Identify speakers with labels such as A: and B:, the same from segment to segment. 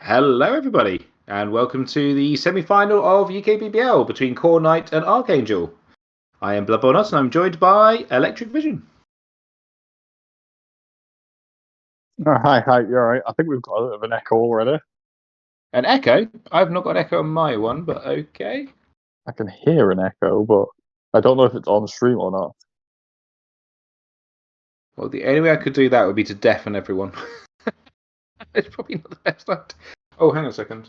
A: Hello, everybody, and welcome to the semi-final of UKBBL between Khornight and Archangel. I am Bloodborne Nuts, and I'm joined by Electric Vision.
B: Hi, you're right. I think we've got a bit of an echo already.
A: An echo? I've not got an echo on my one, but okay.
B: I can hear an echo, but I don't know if it's on stream or not.
A: Well, the only way I could do that would be to deafen everyone. It's probably not the best idea. Oh, hang on a second.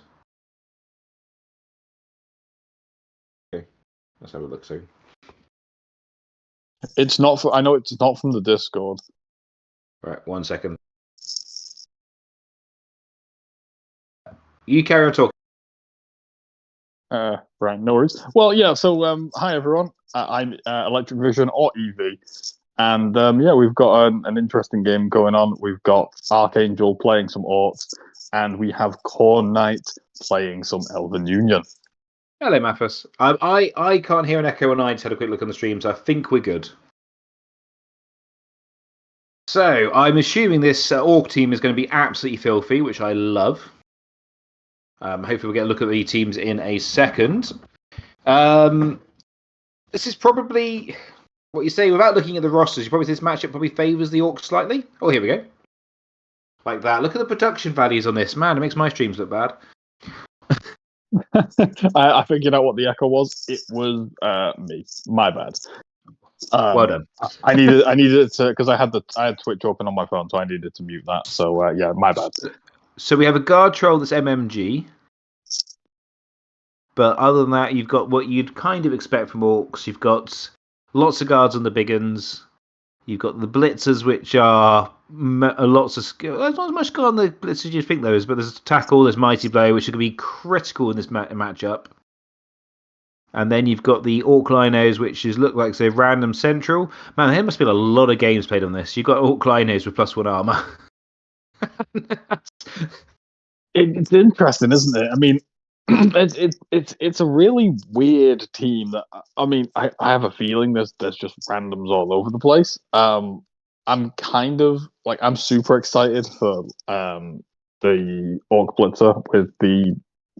A: Okay, let's have a look soon.
B: It's not. I know it's not from the Discord.
A: Right, 1 second. You carry on talking.
B: Right, no worries. Well, yeah. So, hi everyone. I'm Electric Vision or EV, and yeah, we've got an interesting game going on. We've got Archangel playing some Orcs, and we have Khornight playing some Elven Union.
A: Hello, Mathis. I can't hear an echo, and I just had a quick look on the stream, so I think we're good. So, I'm assuming this Orc team is going to be absolutely filthy, which I love. Hopefully we'll get a look at the teams in a second. This is probably, what you say, without looking at the rosters, you probably say this matchup probably favours the Orcs slightly. Oh, here we go. Like that. Look at the production values on this. Man, it makes my streams look bad.
B: I figured out what the echo was. It was me. My bad.
A: Well done.
B: I needed it to because I had Twitch open on my phone, so I needed to mute that. So yeah, my bad.
A: So we have a guard troll that's MMG. But other than that, you've got what you'd kind of expect from Orcs. You've got lots of guards on the big uns. You've got the blitzers, which are lots of skill. There's not as much skill on the blitzers as you think there is, but there's tackle, there's mighty blow, which are going to be critical in this matchup. And then you've got the Orc Linos, which look like say random central. Man, there must have been a lot of games played on this. You've got Orc Linos with +1 armor.
B: It's interesting, isn't it? I mean, it's a really weird team. That I mean, I have a feeling there's just randoms all over the place. I'm kind of like I'm super excited for the Orc Blitzer with the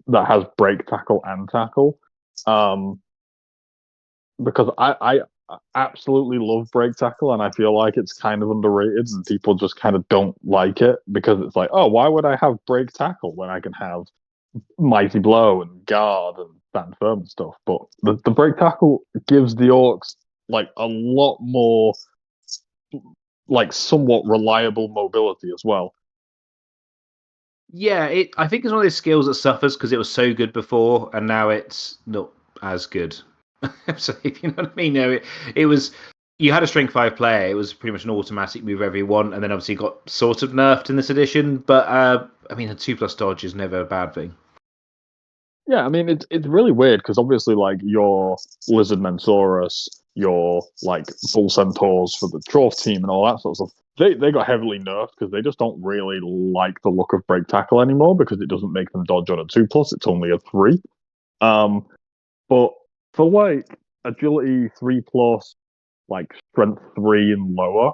B: that has break tackle and tackle. Because I absolutely love break tackle, and I feel like it's kind of underrated, and people just kind of don't like it because it's like, oh, why would I have break tackle when I can have mighty blow and guard and stand firm and stuff? But the break tackle gives the Orcs like a lot more, like somewhat reliable mobility as well.
A: Yeah, I think it's one of those skills that suffers because it was so good before, and now it's not as good. So if you know what I mean, it was you had a strength 5 player. It was pretty much an automatic move every one, and then obviously got sort of nerfed in this edition. But I mean, a 2+ dodge is never a bad thing.
B: Yeah, I mean it's really weird because obviously like your Lizard Mensaurus, your like Bull Centaurs for the Trough team and all that sort of stuff, they got heavily nerfed because they just don't really like the look of break tackle anymore because it doesn't make them dodge on a 2+, it's only a 3. But for like agility 3+, like strength 3 and lower,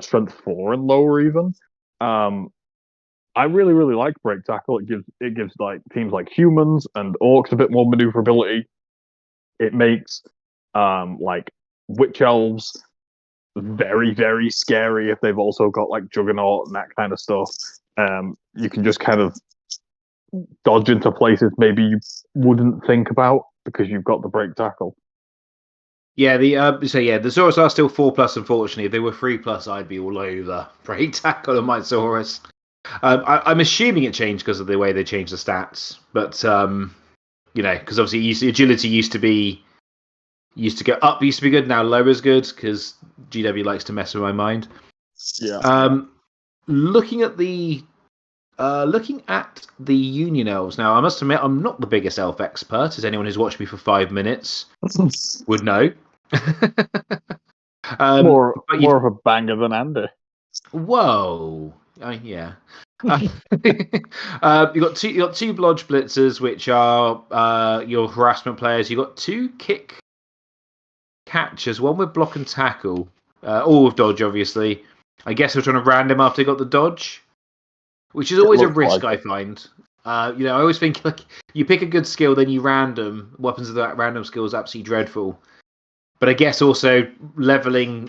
B: strength 4 and lower even, I really, really like break tackle. It gives like teams like humans and orcs a bit more maneuverability. It makes like witch elves very, very scary if they've also got like juggernaut and that kind of stuff. You can just kind of dodge into places maybe you wouldn't think about because you've got the break tackle.
A: Yeah, the Saurus are still 4+. Unfortunately, if they were 3+, I'd be all over break tackle and my Saurus. I'm assuming it changed because of the way they changed the stats, but because obviously agility used to go up, used to be good. Now lower is good because GW likes to mess with my mind.
B: Yeah.
A: Looking at the Union elves now, I must admit I'm not the biggest elf expert, as anyone who's watched me for 5 minutes would know.
B: more of a banger than Andy.
A: Whoa. Yeah. You got two Blodge Blitzers, which are your harassment players. You got 2 kick catchers, one with block and tackle, all with dodge, obviously. I guess we're trying to random after they got the dodge. which is always a
B: looks
A: risk,
B: like
A: I find. I always think like you pick a good skill, then you random weapons of that random skill is absolutely dreadful. But I guess also leveling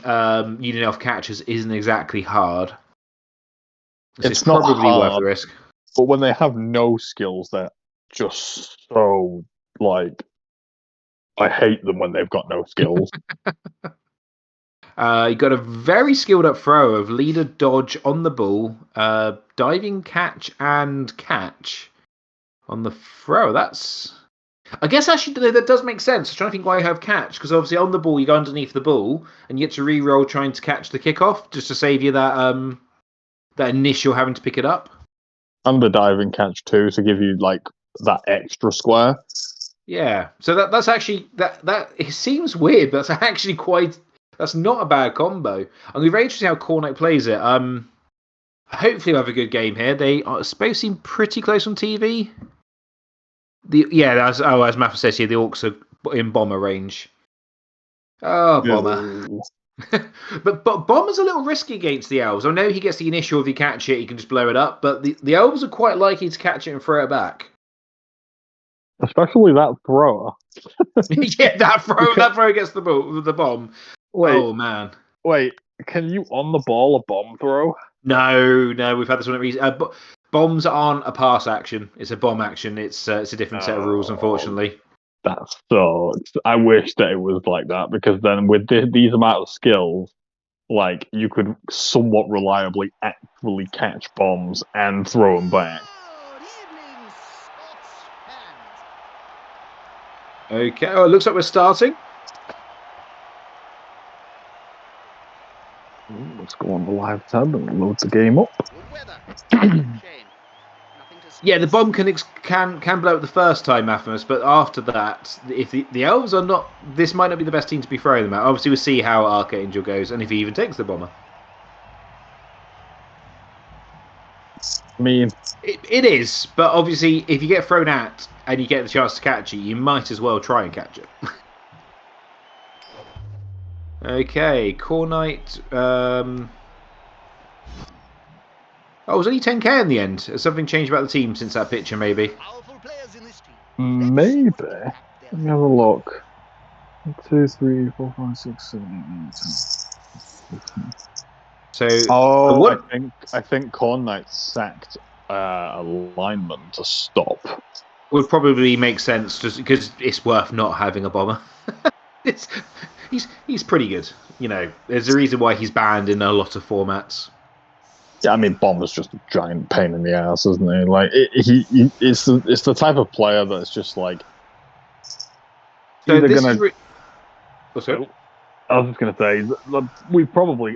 A: unit elf catchers isn't exactly hard. So it's
B: not
A: probably worth the
B: hard,
A: risk.
B: but when they have no skills, they're just so like I hate them when they've got no skills.
A: You got a very skilled up throw of leader dodge on the ball, diving catch and catch on the throw. I guess actually that does make sense. I'm trying to think why you have catch, because obviously on the ball you go underneath the ball and you get to re-roll trying to catch the kickoff just to save you that initial having to pick it up.
B: And the diving catch too to give you like that extra square.
A: Yeah, so that's actually that it seems weird, but that's actually that's not a bad combo. I'm gonna be very interested how Khornight plays it. Hopefully we'll have a good game here. They are supposed to seem pretty close on TV. As Matthew says here, the Orcs are in bomber range. Oh, bomber. but bomber's a little risky against the elves. I know he gets the initial if you catch it, you can just blow it up. But the elves are quite likely to catch it and throw it back.
B: Especially that thrower.
A: Yeah, that throw gets the bomb.
B: Wait,
A: oh man.
B: Wait, can you on the ball a bomb throw?
A: No, we've had this one at recent. Bombs aren't a pass action; it's a bomb action. It's a different set of rules, unfortunately.
B: That sucks. I wish that it was like that because then with these amount of skills, like you could somewhat reliably actually catch bombs and throw them back.
A: Okay. Oh, it looks like we're starting.
B: Let's go on the live tab and load the game up.
A: Yeah, the bomb can blow up the first time, Maximus, but after that, if the elves are not, this might not be the best team to be throwing them at. Obviously, we'll see how Archangel goes and if he even takes the bomber.
B: I mean,
A: it is, but obviously, if you get thrown at and you get the chance to catch it, you might as well try and catch it. Okay, Khornight. Oh, it was only 10k in the end. Has something changed about the team since that picture, maybe?
B: Maybe. Let me have a look. 1, 2, 3, 4, 5, 6, 7, 8, 9, 10.
A: So,
B: I think Khornight sacked a lineman to stop.
A: Would probably make sense just because it's worth not having a bomber. He's pretty good. There's a reason why he's banned in a lot of formats.
B: Yeah, I mean, Bomber's just a giant pain in the ass, isn't he? Like, it's the type of player that's just like.
A: So this
B: gonna.
A: What's good?
B: I was just going to say,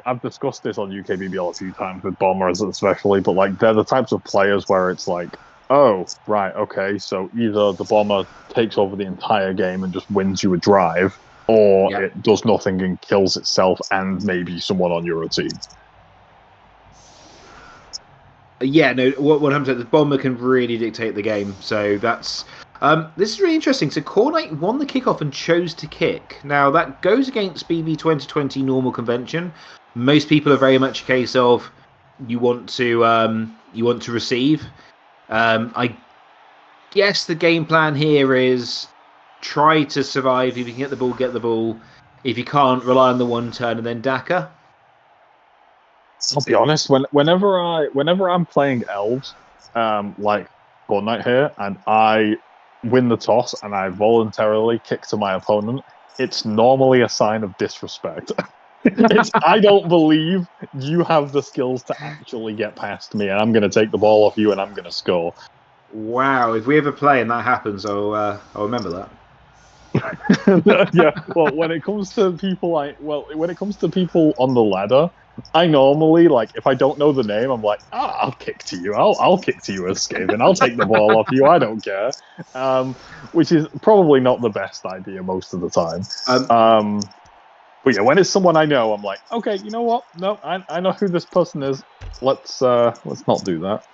B: I've discussed this on UKBBL a few times with Bombers especially, but like they're the types of players where it's like, oh, right, okay, so either the Bomber takes over the entire game and just wins you a drive, or it does nothing and kills itself and maybe someone on your team.
A: Yeah, no, what happens is the Bomber can really dictate the game, so that's... this is really interesting. So Khornight won the kickoff and chose to kick. Now that goes against BB 2020 normal convention. Most people are very much a case of you want to receive. I guess the game plan here is try to survive. If you can get the ball. If you can't, rely on the one turn and then Daka.
B: I'll be honest. Whenever I'm playing elves, like Khornight here, and I win the toss and I voluntarily kick to my opponent, it's normally a sign of disrespect. I don't believe you have the skills to actually get past me, and I'm going to take the ball off you and I'm going to score.
A: Wow! If we ever play and that happens, I'll remember that.
B: Yeah. Well, when it comes to people on the ladder, I normally if I don't know the name, I'm like, I'll kick to you. I'll kick to you as Skaven. I'll take the ball off you. I don't care. Which is probably not the best idea most of the time. But yeah, when it's someone I know, I'm like, okay, you know what? No, I know who this person is. Let's not do that.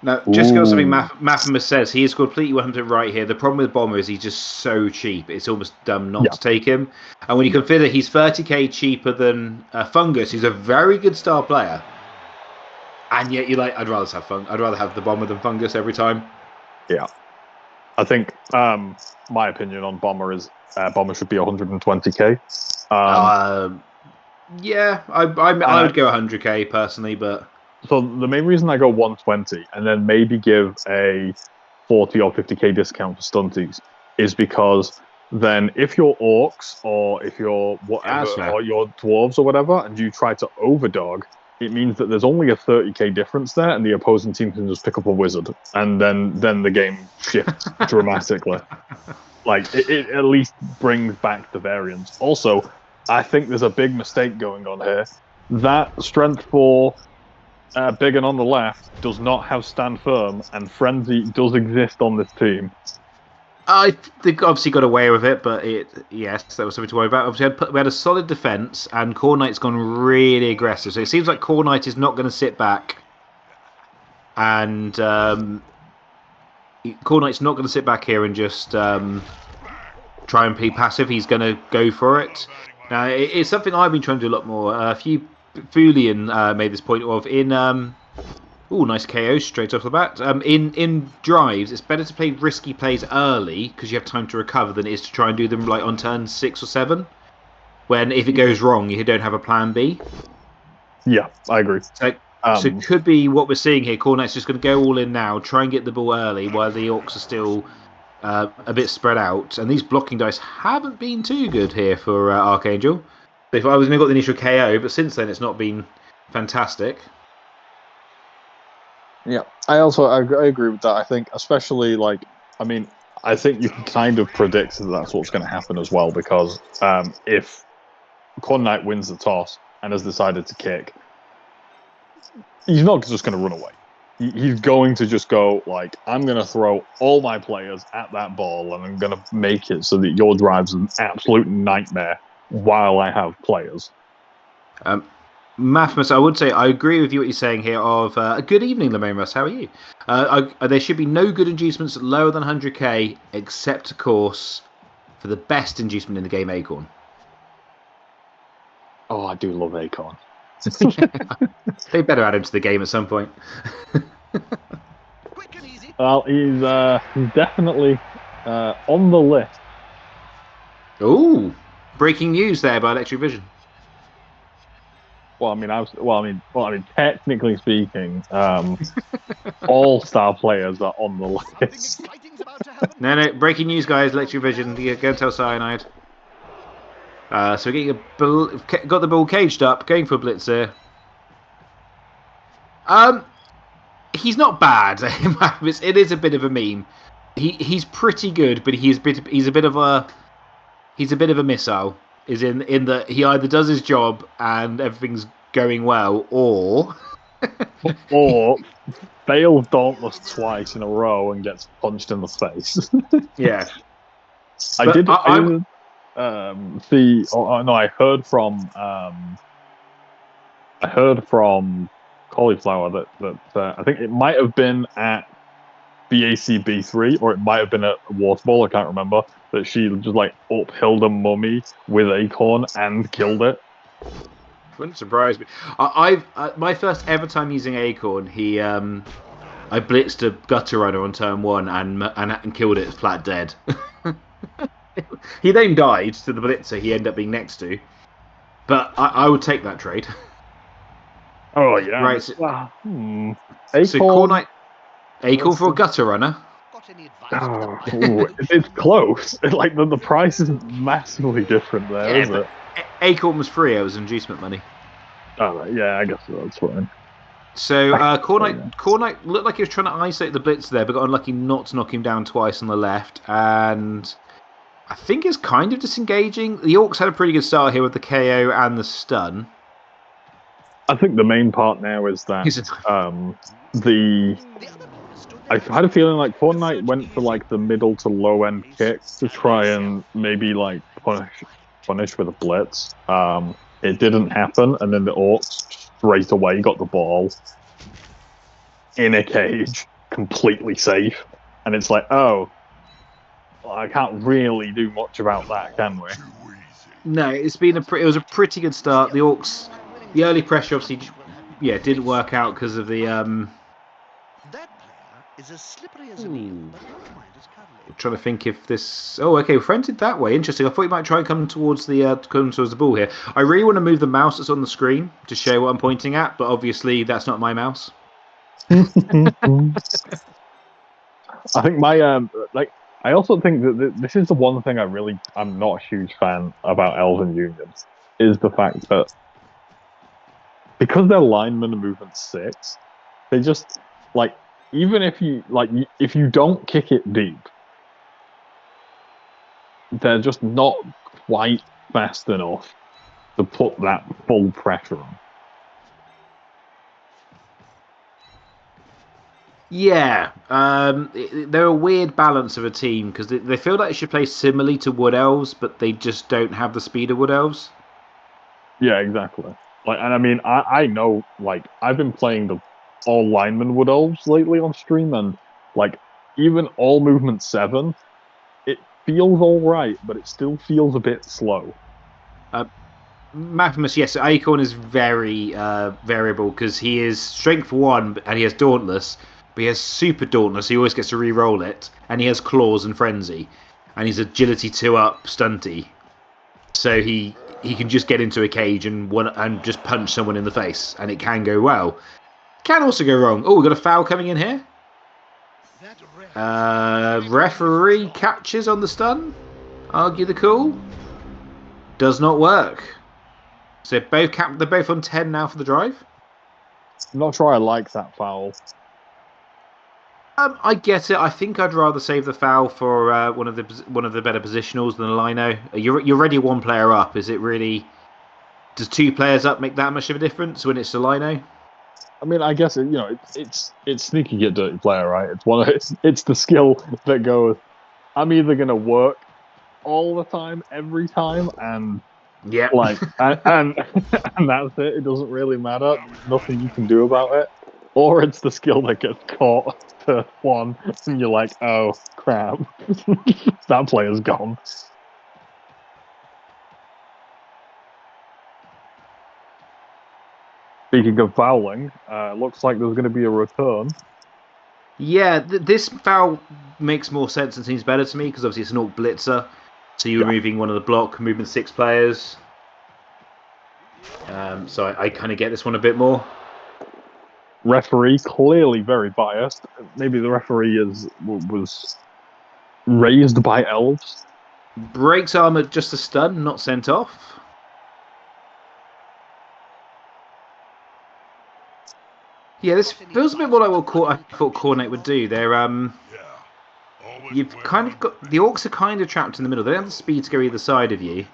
A: Now, just got something Mathemus says. He is completely 100% right here. The problem with Bomber is he's just so cheap. It's almost dumb not to take him. And when you consider he's 30k cheaper than Fungus, who's a very good star player. And yet you're like, I'd rather have fun. I'd rather have the bomber than fungus every time.
B: Yeah. I think my opinion on bomber is bomber should be 120k.
A: Yeah, I would go 100k personally, but
B: so the main reason I go 120 and then maybe give a 40 or 50k discount for stunties is because then if you're orcs or if you're whatever or you're dwarves or whatever and you try to overdog, it means that there's only a 30k difference there and the opposing team can just pick up a wizard and then the game shifts dramatically. Like it at least brings back the variance. Also, I think there's a big mistake going on here. That strength 4 big and on the left does not have stand firm, and frenzy does exist on this team.
A: I think obviously got away with it, but yes, that was something to worry about. Obviously, we had a solid defense, and Khornight's gone really aggressive. So it seems like Khornight is not going to sit back, and Khornight's not going to sit back here and just try and be passive. He's going to go for it. Now, it's something I've been trying to do a lot more. A few Fulian made this point of in. Nice KO straight off the bat. In drives, it's better to play risky plays early because you have time to recover than it is to try and do them like on turn 6 or 7. When if it goes wrong, you don't have a plan B.
B: Yeah, I agree.
A: So it could be what we're seeing here. Khornight's just going to go all in now, try and get the ball early while the Orcs are still a bit spread out. And these blocking dice haven't been too good here for Archangel. If I was only got the initial KO, but since then it's not been fantastic.
B: Yeah, I agree with that. I think, especially I think you can kind of predict that that's what's going to happen as well because if Khornight wins the toss and has decided to kick, he's not just going to run away. He's going to just go like, I'm going to throw all my players at that ball and I'm going to make it so that your drive's an absolute nightmare while I have players.
A: Mathmas, I would say I agree with you what you're saying here of good evening, Lamomus, how are you? There should be no good inducements lower than 100k except, of course, for the best inducement in the game, Acorn.
B: Oh, I do love Acorn.
A: They better add him to the game at some point.
B: Well, he's definitely on the list.
A: Ooh, breaking news there by Electric Vision.
B: Technically speaking, all-star players are on the list.
A: No, breaking news, guys. Electric Vision, go and tell Cyanide. So we're got the ball caged up, going for a blitz here. He's not bad. It is a bit of a meme. He's pretty good, but he's a bit of a missile. Is in that he either does his job and everything's going well, or
B: fails Dauntless twice in a row and gets punched in the face.
A: Yeah,
B: I heard from Cauliflower that I think it might have been at BACB3 or it might have been at Waterball, I can't remember, that she just like uphilled a mummy with Acorn and killed it.
A: Wouldn't surprise me. My first ever time using Acorn, I blitzed a Gutter Runner on turn 1 and killed it flat dead. He then died to the blitzer he ended up being next to, but I would take that trade.
B: Oh yeah,
A: right.
B: So
A: Khornight, Acorn for a Gutter Runner.
B: It's close. Like the price is massively different there, isn't it?
A: Acorn was free. It was inducement money.
B: Oh right. Yeah, I guess that's fine.
A: So Khornight looked like he was trying to isolate the blitz there, but got unlucky not to knock him down twice on the left, and I think it's kind of disengaging. The Orcs had a pretty good start here with the KO and the stun.
B: I think the main part now is that I had a feeling like Khornight went for like the middle to low end kick to try and maybe like punish with a blitz. It didn't happen, and then the Orcs straight away got the ball in a cage, completely safe, and it's like, oh, I can't really do much about that, can we?
A: No, it was a pretty good start. The Orcs, the early pressure obviously yeah, it didn't work out because of the.
C: That player is as slippery as an eel, but not quite as cuddly.
A: I'm trying to think if this. Oh, okay, fronted that way. Interesting. I thought you might try and come towards the ball here. I really want to move the mouse that's on the screen to show what I'm pointing at, but obviously that's not my mouse.
B: I think I also think that this is the one thing I'm not a huge fan about Elven Unions is the fact that because their linemen are movement 6, they just like even if you don't kick it deep, they're just not quite fast enough to put that full pressure on.
A: Yeah, they're a weird balance of a team because they feel like they should play similarly to Wood Elves, but they just don't have the speed of Wood Elves.
B: Yeah, exactly. Like, and I mean, I know, like, I've been playing the all lineman Wood Elves lately on stream, and like, even all movement 7, it feels all right, but it still feels a bit slow.
A: Maximus, yes, Acorn is very variable because he is strength 1 and he has Dauntless, but he has Super Dauntless. He always gets to re-roll it, and he has Claws and Frenzy, and he's Agility 2 up, Stunty. So he can just get into a cage and just punch someone in the face, and it can go well. Can also go wrong. Oh, we've got a foul coming in here. Referee catches on the stun. Argue the call. Does not work. So they're both on 10 now for the drive.
B: I'm not sure I like that foul.
A: I get it. I think I'd rather save the foul for one of the better positionals than a lino. You're already 1 player up. Is it really? Does 2 players up make that much of a difference when it's a lino?
B: I mean, I guess it's sneaky get dirty player, right? It's the skill that goes. I'm either gonna work all the time, every time, and
A: Yeah.
B: like and that's it. It doesn't really matter. There's nothing you can do about it. Or it's the skill that gets caught to 1, and you're like, oh crap, that player's gone. Speaking of fouling, looks like there's going to be a return.
A: Yeah, this foul makes more sense and seems better to me because obviously it's an Orc Blitzer, so you're removing one of the block, moving 6 players. So I kind of get this one a bit more.
B: Referee clearly very biased. Maybe the referee was raised by elves.
A: Breaks armor just a stun, not sent off. Yeah, this feels a bit more like what I thought Khornight would do. You've kind of got the Orcs are kind of trapped in the middle. They don't have the speed to go either side of you.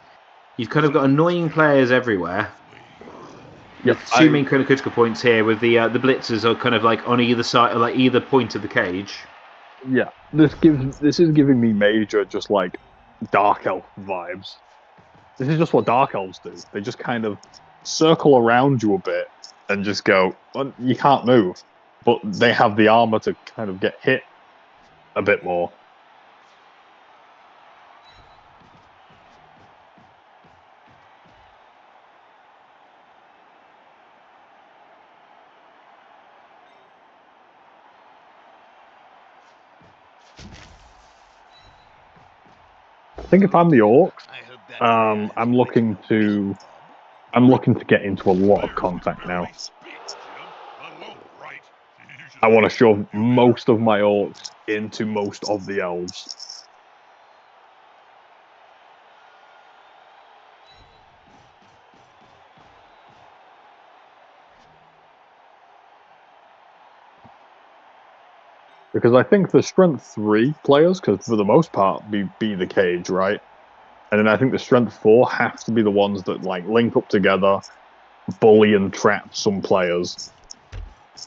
A: You've kind of got annoying players everywhere.
B: Yep,
A: 2 main critical points here with the blitzers are kind of like on either side, like either point of the cage.
B: Yeah, this is giving me major just like dark elf vibes. This is just what dark elves do. They just kind of circle around you a bit and just go, well, you can't move, but they have the armor to kind of get hit a bit more. I think if I'm the Orcs, I'm looking to get into a lot of contact now. I want to shove most of my Orcs into most of the elves. Because I think the strength 3 players, because for the most part, be the cage, right? And then I think the strength 4 have to be the ones that like link up together, bully and trap some players,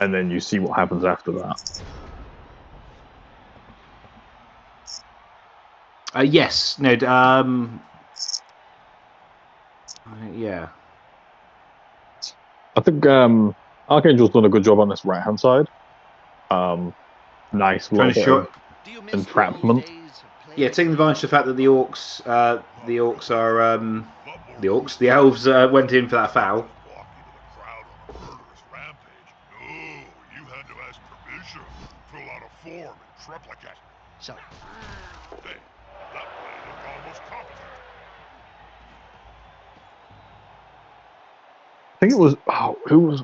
B: and then you see what happens after that.
A: Yes, no, yeah.
B: I think Archangel's done a good job on this right hand side. Nice little bit of entrapment.
A: Yeah, taking advantage of the fact that the Orcs are the Elves went in for that foul.
D: Fill out a form and triplicate.
C: So,
D: Hey, that plan looked almost competent.
B: I think it was. Oh,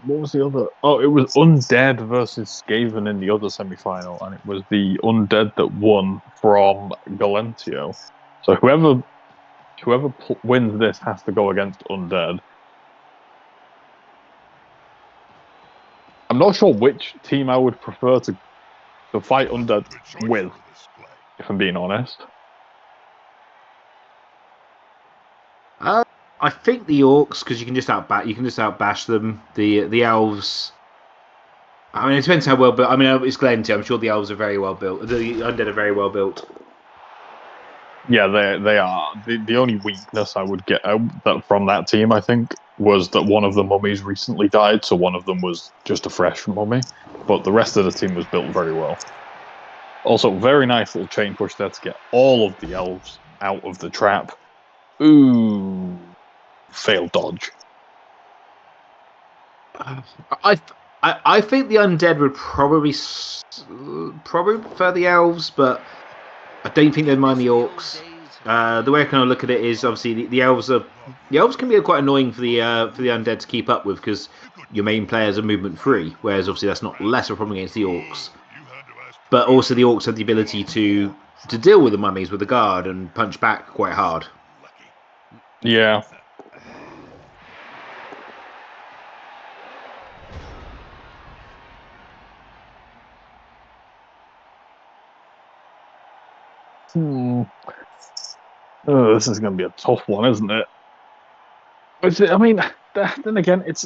B: what was the other? Oh, it was Undead versus Skaven in the other semi-final, and it was the Undead that won from Galentio. So whoever wins this has to go against Undead. I'm not sure which team I would prefer to fight Undead
D: Good choice
B: with,
D: for this play.
B: if I'm being honest.
A: I think the orcs, because you can just outbash them. The elves. I mean, it depends how well built. I mean, it's Glenty. I'm sure the elves are very well built. The undead are very well built.
B: Yeah, they are. The only weakness I would get from that team, I think, was that one of the mummies recently died, so one of them was just a fresh mummy. But the rest of the team was built very well. Also, very nice little chain push there to get all of the elves out of the trap. Ooh, failed dodge.
A: I think the undead would probably prefer the elves, but I don't think they'd mind the orcs. The way I kind of look at it is obviously the elves can be quite annoying for the undead to keep up with because your main players are movement free, whereas obviously that's not less of a problem against the orcs. But also the orcs have the ability to deal with the mummies with the guard and punch back quite hard.
B: Yeah. Oh, this is going to be a tough one, isn't it? I mean, then again, it's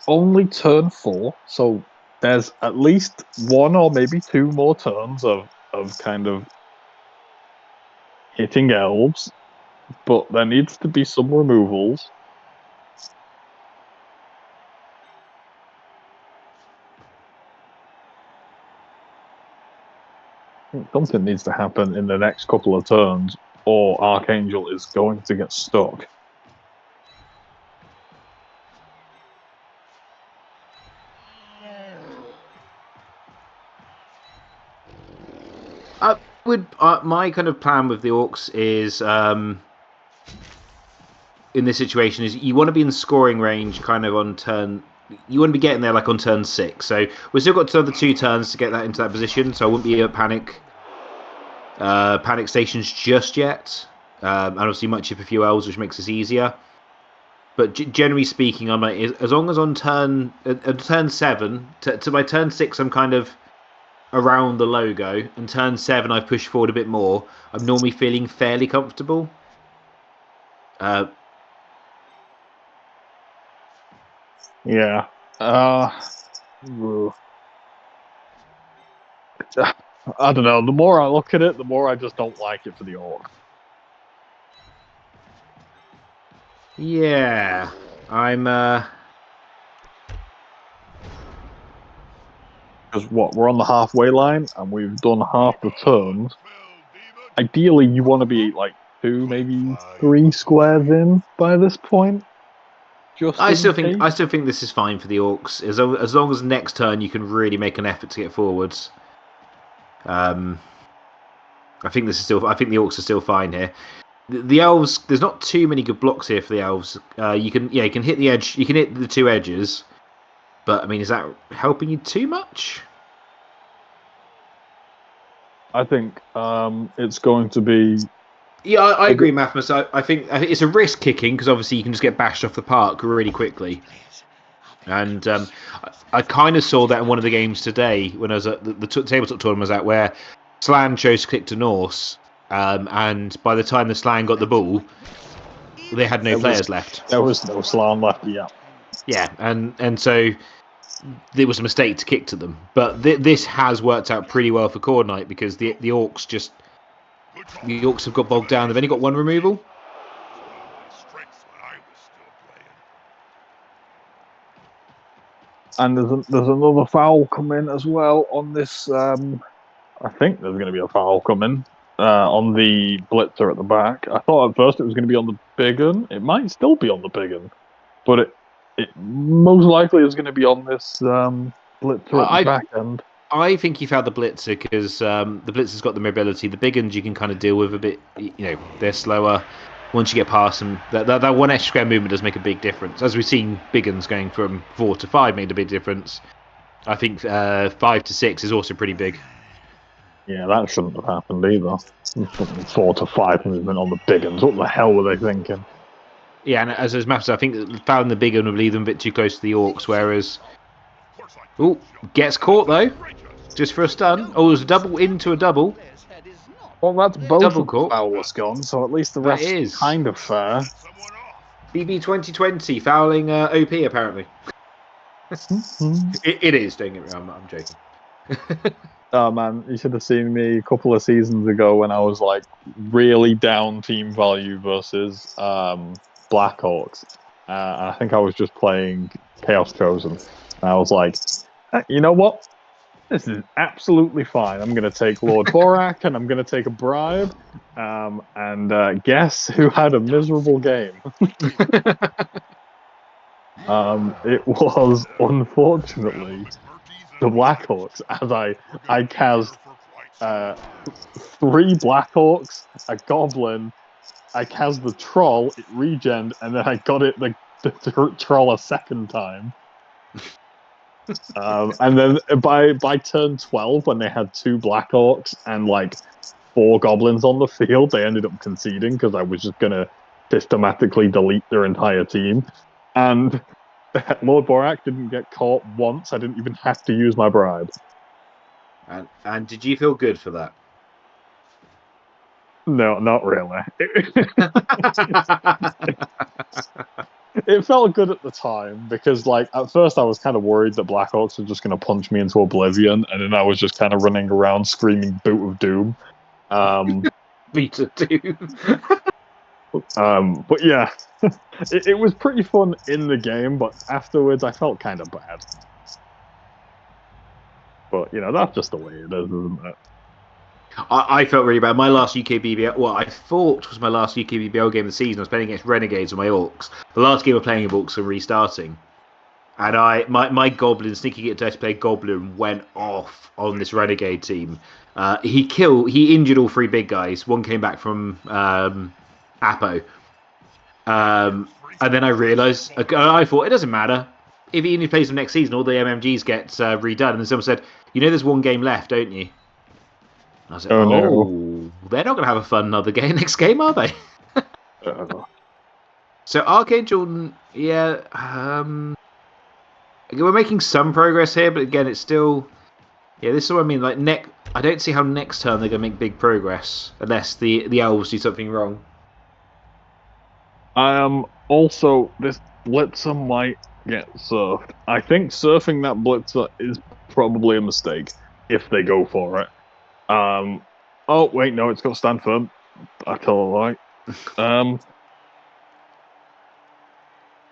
B: only turn 4, so there's at least one or maybe two more turns of kind of hitting elves, but there needs to be some removals. Something needs to happen in the next couple of turns, or Archangel is going to get stuck.
A: My kind of plan with the orcs is in this situation is you want to be in scoring range kind of on turn. You want to be getting there like on turn 6. So we've still got another 2 turns to get that into that position. So I wouldn't be at panic stations just yet. And obviously might chip a few elves, which makes this easier. But generally speaking, I'm like, as long as on turn 7 to my turn 6, I'm kind of around the logo, and turn 7 I push forward a bit more. I'm normally feeling fairly comfortable.
B: Yeah. I don't know. The more I look at it, the more I just don't like it for the orcs.
A: Yeah, I'm.
B: Because we're on the halfway line, and we've done half the turns. Ideally, you want to be like 2, maybe 3 squares in by this point.
A: I still think this is fine for the orcs as long as next turn you can really make an effort to get forwards. I think the orcs are still fine here. The elves, there's not too many good blocks here for the elves. You can hit the edge, you can hit the 2 edges, but I mean, is that helping you too much?
B: I think it's going to be.
A: Yeah, I agree, Mathmas. I think it's a risk kicking because obviously you can just get bashed off the park really quickly. And I kind of saw that in one of the games today when I was at the tabletop tournament I was at, where Slan chose to kick to Norse, and by the time the Slan got the ball, they had no players left.
B: There was no Slan left, yeah.
A: Yeah, and so it was a mistake to kick to them. But this has worked out pretty well for Khornight because the orcs have got bogged down. They've only got 1 removal.
B: And there's another foul coming as well on this. I think there's going to be a foul coming on the blitzer at the back. I thought at first it was going to be on the big un. It might still be on the big un, but it most likely is going to be on this blitzer at the back end.
A: I think you found the blitzer because the blitzer's got the mobility. The big uns you can kind of deal with a bit. They're slower. Once you get past them, that one extra square movement does make a big difference. As we've seen, big uns going from 4 to 5 made a big difference. I think 5 to 6 is also pretty big.
B: Yeah, that shouldn't have happened either. 4 to 5 movement on the big uns. What the hell were they thinking?
A: Yeah, and as matters, I think that fouling the big un would leave them a bit too close to the Orcs, whereas... Oh, gets caught though. Just for a stun. Oh, it was a double into a double.
B: Well, that's both
A: Double
B: of the
A: caught.
B: foulers gone, so at least the
A: That
B: ref's
A: is.
B: kind of fair.
A: BB 2020 fouling OP apparently. It is, don't get me wrong, I'm joking.
B: Oh man, you should have seen me a couple of seasons ago when I was like really down team value versus Blackhawks. I think I was just playing Chaos Chosen. And I was like, you know what? This is absolutely fine. I'm going to take Lord Borak and I'm going to take a bribe. And guess who had a miserable game? It was, unfortunately, the Blackhawks, as I cast 3 Blackhawks, a Goblin, I cast the Troll, it regened, and then I got it the Troll a second time. And then by turn 12, when they had 2 Blackhawks and like 4 Goblins on the field, they ended up conceding because I was just going to systematically delete their entire team. And Lord Borak didn't get caught once. I didn't even have to use my bribe.
A: And did you feel good for that?
B: No, not really. It felt good at the time because, like, at first I was kind of worried that Blackhawks were just going to punch me into oblivion, and then I was just kind of running around screaming "Boot of Doom."
A: Beat of Doom.
B: But yeah, it was pretty fun in the game, but afterwards I felt kind of bad. But that's just the way it is, isn't it?
A: I felt really bad. My last UKBBL, well, I thought was my last UKBBL game of the season. I was playing against Renegades on my Orcs. The last game of playing Orcs and restarting. And my Goblin, sneaky get to play Goblin, went off on this Renegade team. He injured all 3 big guys. One came back from Apo. And then I realised, I thought, it doesn't matter. If he only plays them next season, all the MMGs get redone. And then someone said, there's 1 game left, don't you? I was like,
B: no.
A: They're not going to have a fun another game next game, are they? So Archangel, yeah, we're making some progress here, but again, it's still, this is what I mean. Like I don't see how next turn they're going to make big progress unless the elves do something wrong.
B: Also, this blitzer might get surfed. I think surfing that blitzer is probably a mistake if they go for it. Oh wait, no, it's got to stand firm. I tell a lie.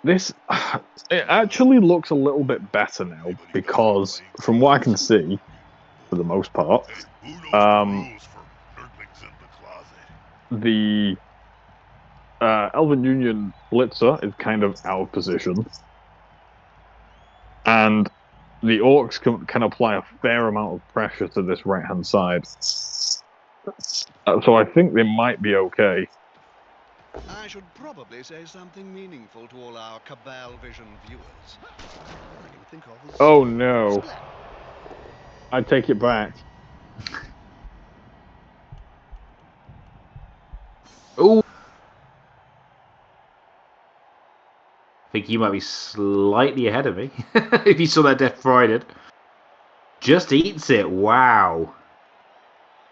B: It actually looks a little bit better now because, from what I can see, for the most part, the Elven Union Blitzer is kind of out of position, and the Orcs can apply a fair amount of pressure to this right-hand side. So I think they might be okay.
C: I should probably say something meaningful to all our Cabal Vision viewers. I can think of
B: Oh no. I take it back.
A: Oh, I think you might be slightly ahead of me if you saw that Death Friday. Just eats it. Wow.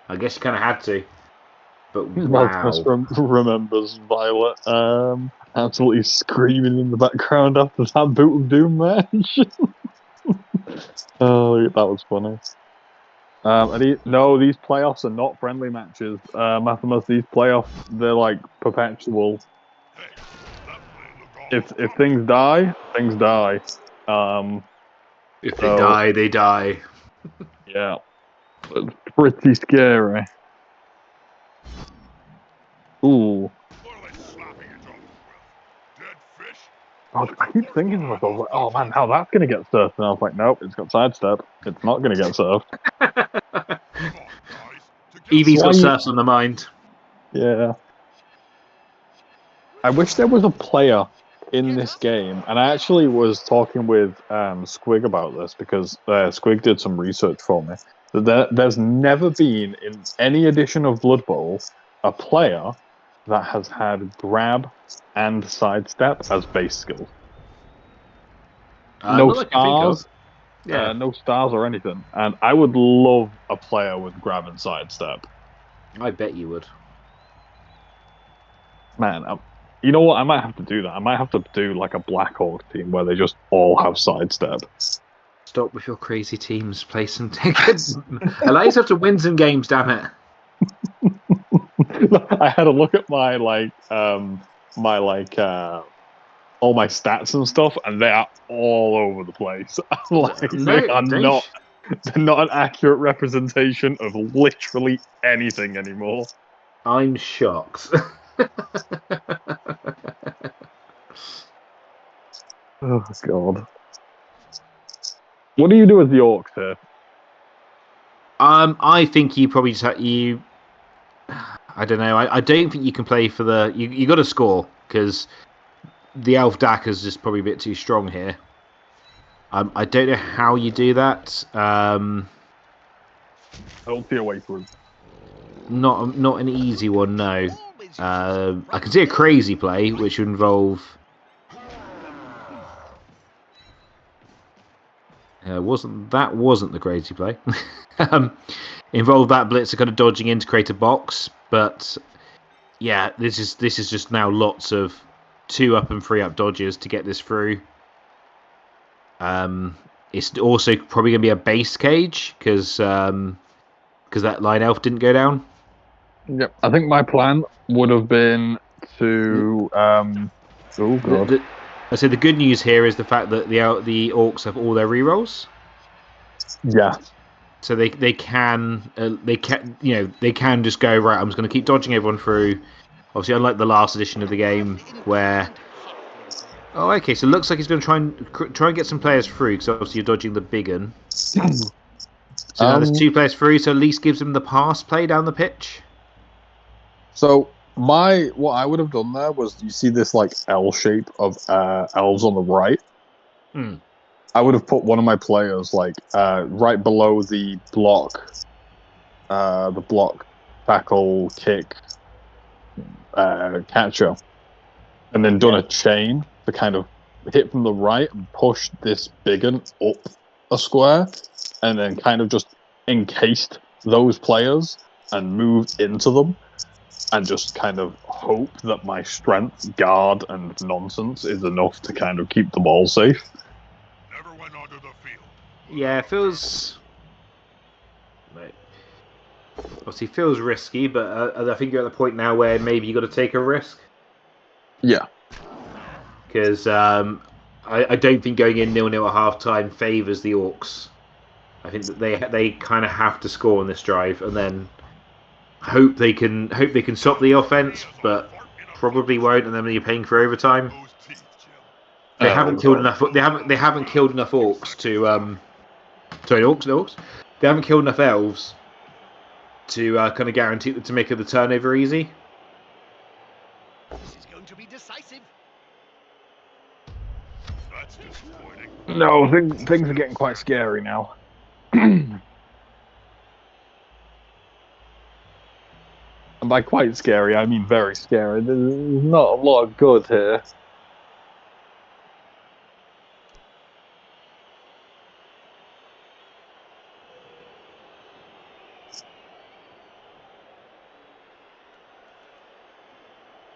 A: I guess you kind of had to. But wow.
B: Remembers Violet absolutely screaming in the background after that Boot of Doom match. Oh, that was funny. These playoffs are not friendly matches. Mathimus, these playoffs, they're like perpetual. If things die, things die.
A: If they die, they die.
B: Yeah. It's pretty scary. Ooh.
D: What are they slapping each other with? Dead fish?
B: I keep thinking to myself, like, oh man, how that's going to get surfed. And I was like, nope, it's got sidestep. It's not going to get surfed.
D: Come on, guys.
A: Evie's
B: Why
A: got
B: you-
A: surfs on the mind.
B: Yeah. I wish there was a player in this game, and I actually was talking with Squig about this because Squig did some research for me. There's never been in any edition of Blood Bowl a player that has had grab and sidestep as base skills. No
A: Not that I can think of.
B: stars,
A: Yeah,
B: no stars or anything. And I would love a player with grab and sidestep.
A: I bet you would.
B: Man, you know what? I might have to do that. I might have to do like a Black Hawk team where they just all have sidestep.
A: Stop with your crazy teams. Play some tickets. Allow yourself to win some games, damn it.
B: I had a look at my all my stats and stuff, and they are all over the place. Like
A: No,
B: they're not an accurate representation of literally anything anymore.
A: I'm shocked.
B: Oh god. What do you do with the orcs here?
A: I think you probably just I don't know. I don't think you can play for the. You got to score because the elf Dakka's just probably a bit too strong here. I don't know how you do that.
B: I don't see a way through.
A: Not an easy one, no. I can see a crazy play, which would involve. Wasn't the crazy play? Involved that blitzer kind of dodging in to create a box, but yeah, this is just now lots of 2 up and 3 up dodges to get this through. It's also probably going to be a base cage because that line elf didn't go down.
B: Yep. I think my plan would have been to oh god.
A: I say the good news here is the fact that the orcs have all their rerolls.
B: Yeah.
A: So they can just go right. I'm just going to keep dodging everyone through. Obviously, unlike the last edition of the game where. Oh, okay. So it looks like he's going to try and get some players through because obviously you're dodging the big un. So now there's 2 players through, so at least gives them the pass play down the pitch.
B: So what I would have done there was you see this like L shape of elves on the right. I would have put one of my players like right below the block tackle kick catcher, and then done a chain to kind of hit from the right and push this big one up a square, and then kind of just encased those players and moved into them. And just kind of hope that my strength, guard, and nonsense is enough to kind of keep them all safe.
D: Never went onto the field.
A: Yeah, it feels. Obviously, feels risky, but I think you're at the point now where maybe you got to take a risk.
B: Yeah.
A: Because I don't think going in 0-0 at half time favours the orcs. I think that they kind of have to score on this drive and then. Hope they can stop the offense, but probably won't. And then you're paying for overtime. They haven't killed enough. They haven't killed enough orcs to. Sorry, orcs. They haven't killed enough elves to kind of guarantee to make the turnover easy.
C: This is going to be decisive.
D: That's disappointing.
B: No, things are getting quite scary now. And by quite scary, I mean very scary. There's not a lot of good here.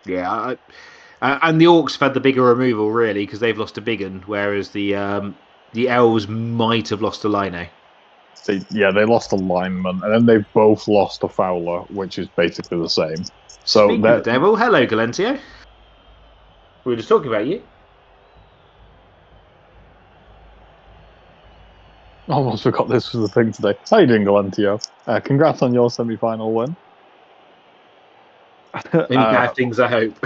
A: Yeah, and the orcs have had the bigger removal really because they've lost a big one, whereas the elves might have lost a lino.
B: They lost a lineman, and then they've both lost a fowler, which is basically the same. So
A: Speaking of the devil, hello Galentio. We were just talking about you.
B: Almost forgot this was the thing today. How you doing, Galentio? Congrats on your semi-final win.
A: Any bad things, I hope.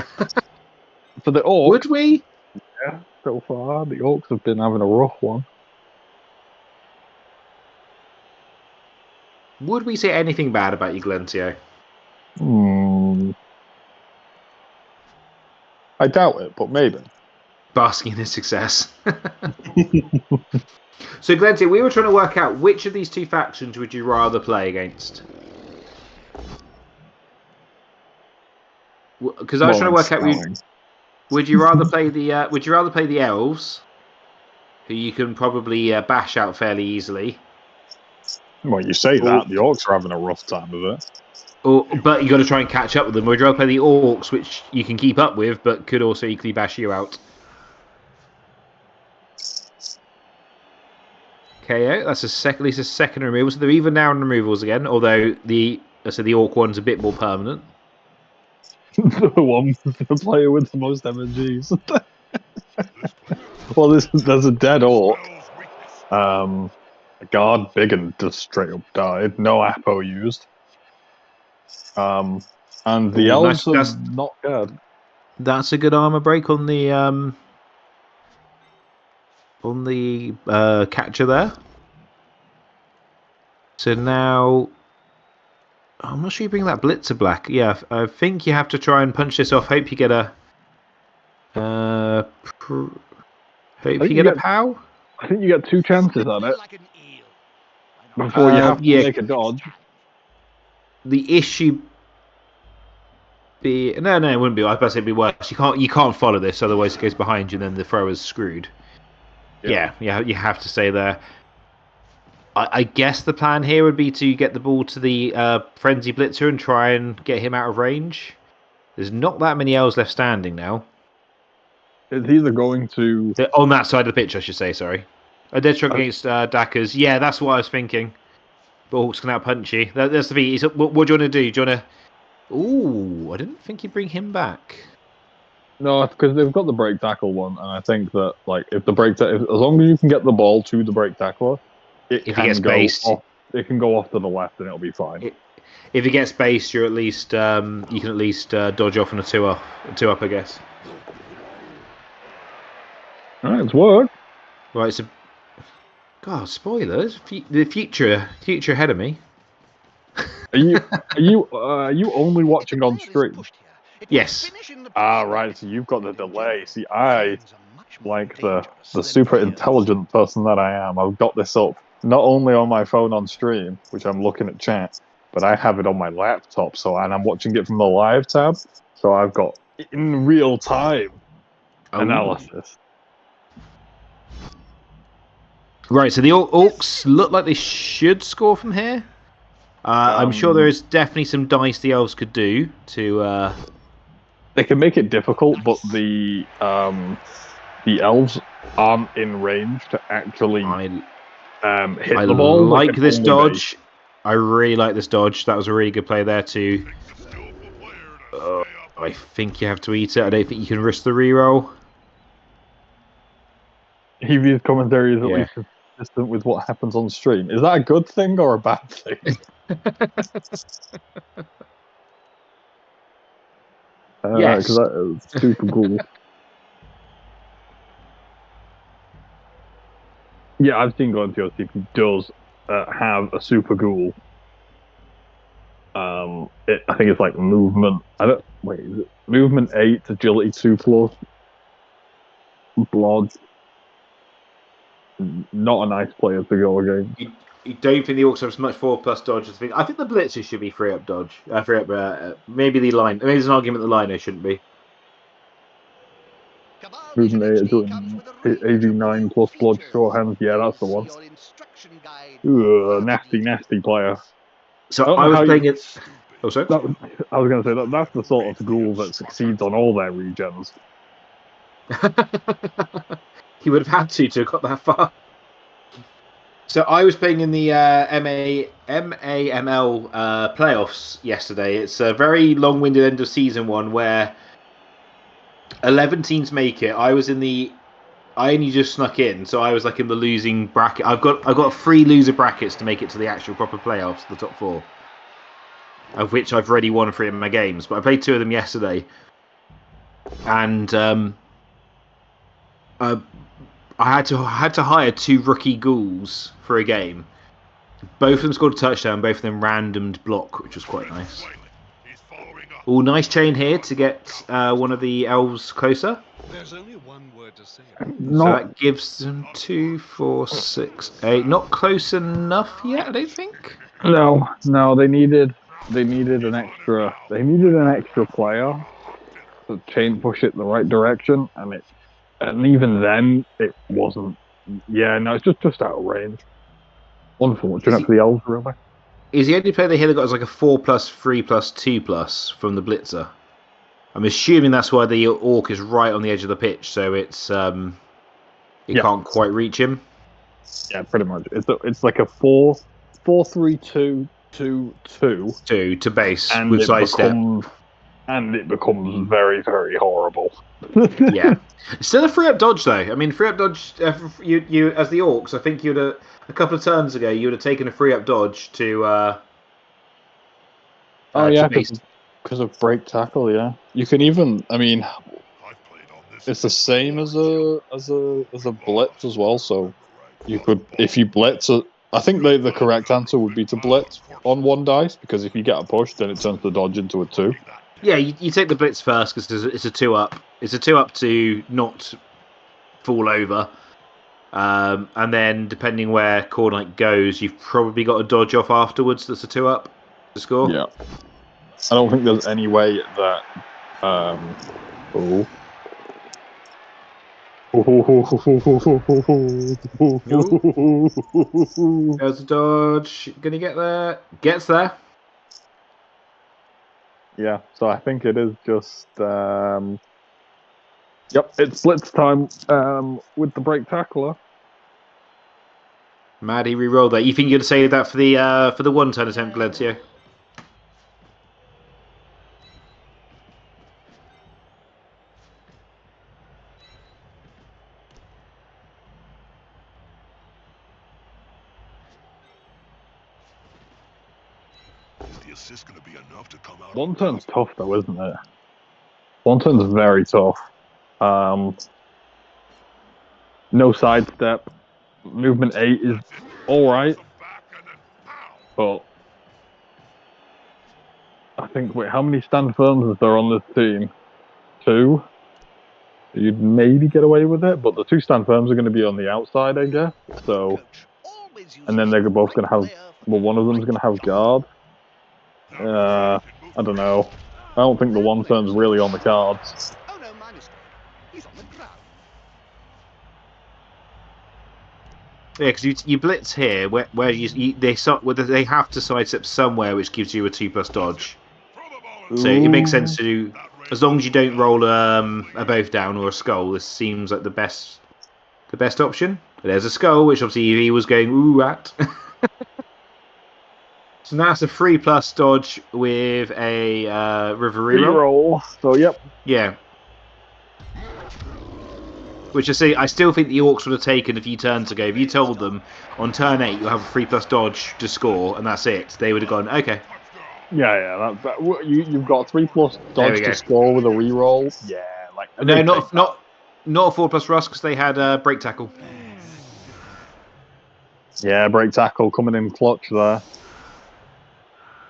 B: For the orcs,
A: Would we?
B: yeah. so far. The Orcs have been having a rough one.
A: Would we say anything bad about you, Glentio?
B: I doubt it, but maybe.
A: Basking in his success. So, Glentio, we were trying to work out which of these two factions would you rather play against? Because I was trying to work out. Would you rather play the elves, who you can probably bash out fairly easily?
B: Well, you say that the Orcs are having a rough time of it.
A: But you got to try and catch up with them. Or would you rather play the Orcs, which you can keep up with, but could also equally bash you out? KO. That's at least a second removal. So they're even now in removals again. Although the Orc one's a bit more permanent.
B: The player with the most MNGs. Well, there's a dead Orc. A guard big and just straight up died. No Apo used. And the elves are not good.
A: That's a good armor break on the catcher there. So now, I'm not sure you bring that Blitzer black. Yeah, I think you have to try and punch this off. Hope you get a. A POW.
B: I think you get 2 chances at it before you have to make a dodge.
A: The issue. No, it wouldn't be. I was about to say it'd be worse. You can't follow this, otherwise it goes behind you, and then the thrower's screwed. Yeah, you have to stay there. I guess the plan here would be to get the ball to the Frenzy Blitzer and try and get him out of range. There's not that many elves left standing now.
B: It's either going to...
A: On that side of the pitch, I should say, sorry. A dead truck against Dackers. Yeah, that's what I was thinking. But Hawks can out-punch you. That's the thing. What do you want to do? Do you want to... Ooh, I didn't think you'd bring him back.
B: No, because they've got the break tackle one, and I think that if as long as you can get the ball to the break tackler, it can go off to the left and it'll be fine.
A: If it gets based, you can at least dodge off on a two up, I guess.
B: All right, it's worked.
A: Right, so God, spoilers. The future ahead of me.
B: Are you only watching on stream?
A: Yes.
B: Right. So you've got the delay. See, I, like the super intelligent person that I am, I've got this up not only on my phone on stream, which I'm looking at chat, but I have it on my laptop. And I'm watching it from the live tab. So I've got in real time analysis.
A: Right. So the Orcs look like they should score from here. I'm sure there is definitely some dice the elves could do to.
B: They can make it difficult, but the elves aren't in range to actually hit the ball.
A: I like this dodge. I really like this dodge. That was a really good play there too. I think you have to eat it. I don't think you can risk the reroll.
B: EV's commentary is at least consistent with what happens on stream. Is that a good thing or a bad thing?
A: Yes.
B: Because that is super cool. Yeah, I've seen Glentio see if he does have a super ghoul. I think it's like movement. Is it movement 8, agility 2+, blood. Not a nice player to go against.
A: You don't think the Orcs have as much 4+ dodge as the thing? I think the Blitzers should be 3+ dodge. Maybe the line. Maybe there's an argument the Lino shouldn't be.
B: Movement 8, AV9 plus blood, sure hands. Yeah, that's the one. Nasty player.
A: So I was playing it. Oh, sorry.
B: I was going to say that's the sort of ghoul that succeeds on all their regens.
A: He would have had to have got that far. So I was playing in the MAML playoffs yesterday. It's a very long-winded end of season one where 11 teams make it. I only just snuck in, so I was like in the losing bracket. I've got 3 loser brackets to make it to the actual proper playoffs, the top 4, of which I've already won 3 of my games. But I played 2 of them yesterday, and I had to hire 2 rookie ghouls for a game. Both of them scored a touchdown. Both of them randomed block, which was quite nice. Oh, nice chain here to get one of the elves closer.
C: There's only one word to say.
A: So that gives them 2, 4, 6, 8. Not close enough yet, I don't think.
B: No, they needed an extra player to chain push it the right direction, and even then it wasn't. Yeah, no, it's just out of range. Unfortunate for the elves, really.
A: Is the only player they hit that got like a 4+, 3+, 2+ from the blitzer? I'm assuming that's why the orc is right on the edge of the pitch, so it's can't quite reach him.
B: Yeah, pretty much. It's like a 4-3-2-2-2
A: to base
B: and
A: with sidestep.
B: And it becomes very, very horrible.
A: Yeah, still a 3-up dodge though. I mean, 3-up dodge. You as the orcs, I think you'd a couple of turns ago you would have taken a 3-up dodge to.
B: Because of break tackle. Yeah, you can even. I mean, it's the same as a blitz as well. So you could, if you blitz. I think the correct answer would be to blitz on 1 dice, because if you get a push, then it turns the dodge into a 2.
A: Yeah, you take the blitz first because it's a 2-up. It's a 2-up to not fall over, and then depending where Khornight goes, you've probably got a dodge off afterwards. That's a 2-up to score.
B: Yeah, I don't think there's any way that. Oh.
A: There's a dodge. Gonna get there. Gets there.
B: Yeah, so I think it is just. Yep, it's blitz time with the break tackler.
A: Maddie re-rolled that. You think you'd say that for the 1-turn attempt, Glencio?
D: The assist going to be enough to come out.
B: 1-turn's tough though, isn't it? 1-turn's very tough. No sidestep. Movement 8 is alright. But I think, how many stand firms is there on this team? 2? You'd maybe get away with it, but the 2 stand firms are going to be on the outside, I guess. So, and then they're both going to have, one of them's going to have guard. I don't know. I don't think the 1-turn's really on the cards.
C: Oh no, mine is he's on the ground.
A: Yeah, because you blitz here, where they have to sidestep somewhere, which gives you a 2+ dodge. So it makes sense to do, as long as you don't roll a both down or a skull. This seems like the best option. There's a skull, which obviously he was going ooh at. So now it's a 3+ dodge with a river reroll.
B: So yep.
A: Yeah. Which I still think the orcs would have taken a few turns ago. If you told them on turn 8 you'll have a 3+ dodge to score and that's it, they would have gone okay.
B: Yeah. You've got 3+ dodge to score with a reroll. Yeah, like
A: no, not a 4+ rust because they had break tackle.
B: Yeah, break tackle coming in clutch there.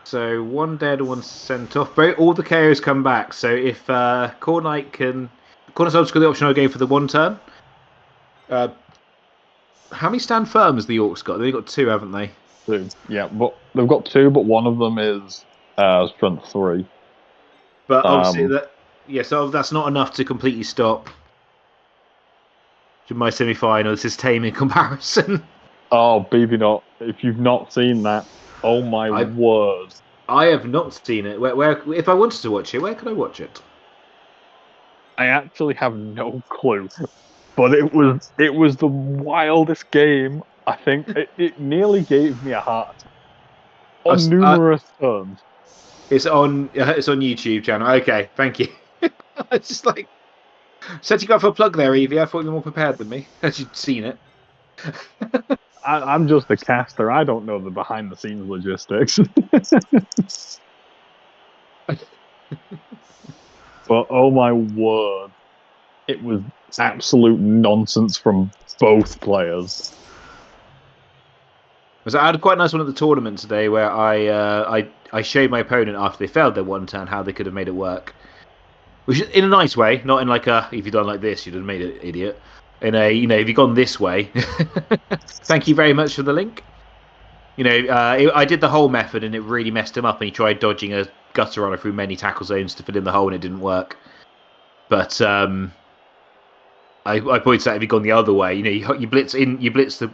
A: So 1 dead, 1 sent off. All the KOs come back. So if Khornight can. Khornight's got the option of going for the 1 turn. How many stand firm has the Orcs got? They've got 2, haven't they?
B: 2. Yeah, but they've got 2, but one of them is strength 3.
A: But obviously, so that's not enough to completely stop my semi-final. This is tame in comparison.
B: Oh, baby, not. If you've not seen that, oh my word.
A: I have not seen it. Where if I wanted to watch it, where could I watch it?
B: I actually have no clue, but it was the wildest game. I think it nearly gave me a heart attack on numerous turns.
A: It's on YouTube channel. Okay, thank you. It's just like said you got for a plug there, Evie. I thought you were more prepared than me, as you'd seen it.
B: I'm just a caster. I don't know the behind the scenes logistics. But oh my word, it was absolute nonsense from both players.
A: I had quite a nice one at the tournament today where I showed my opponent after they failed their one turn how they could have made it work, which is in a nice way, not in like a if you'd done like this you'd have made it idiot. In a if you'd gone this way, thank you very much for the link. I did the whole method and it really messed him up, and he tried dodging a gutter runner through many tackle zones to fill in the hole and it didn't work. But I pointed out if you'd gone the other way, you blitz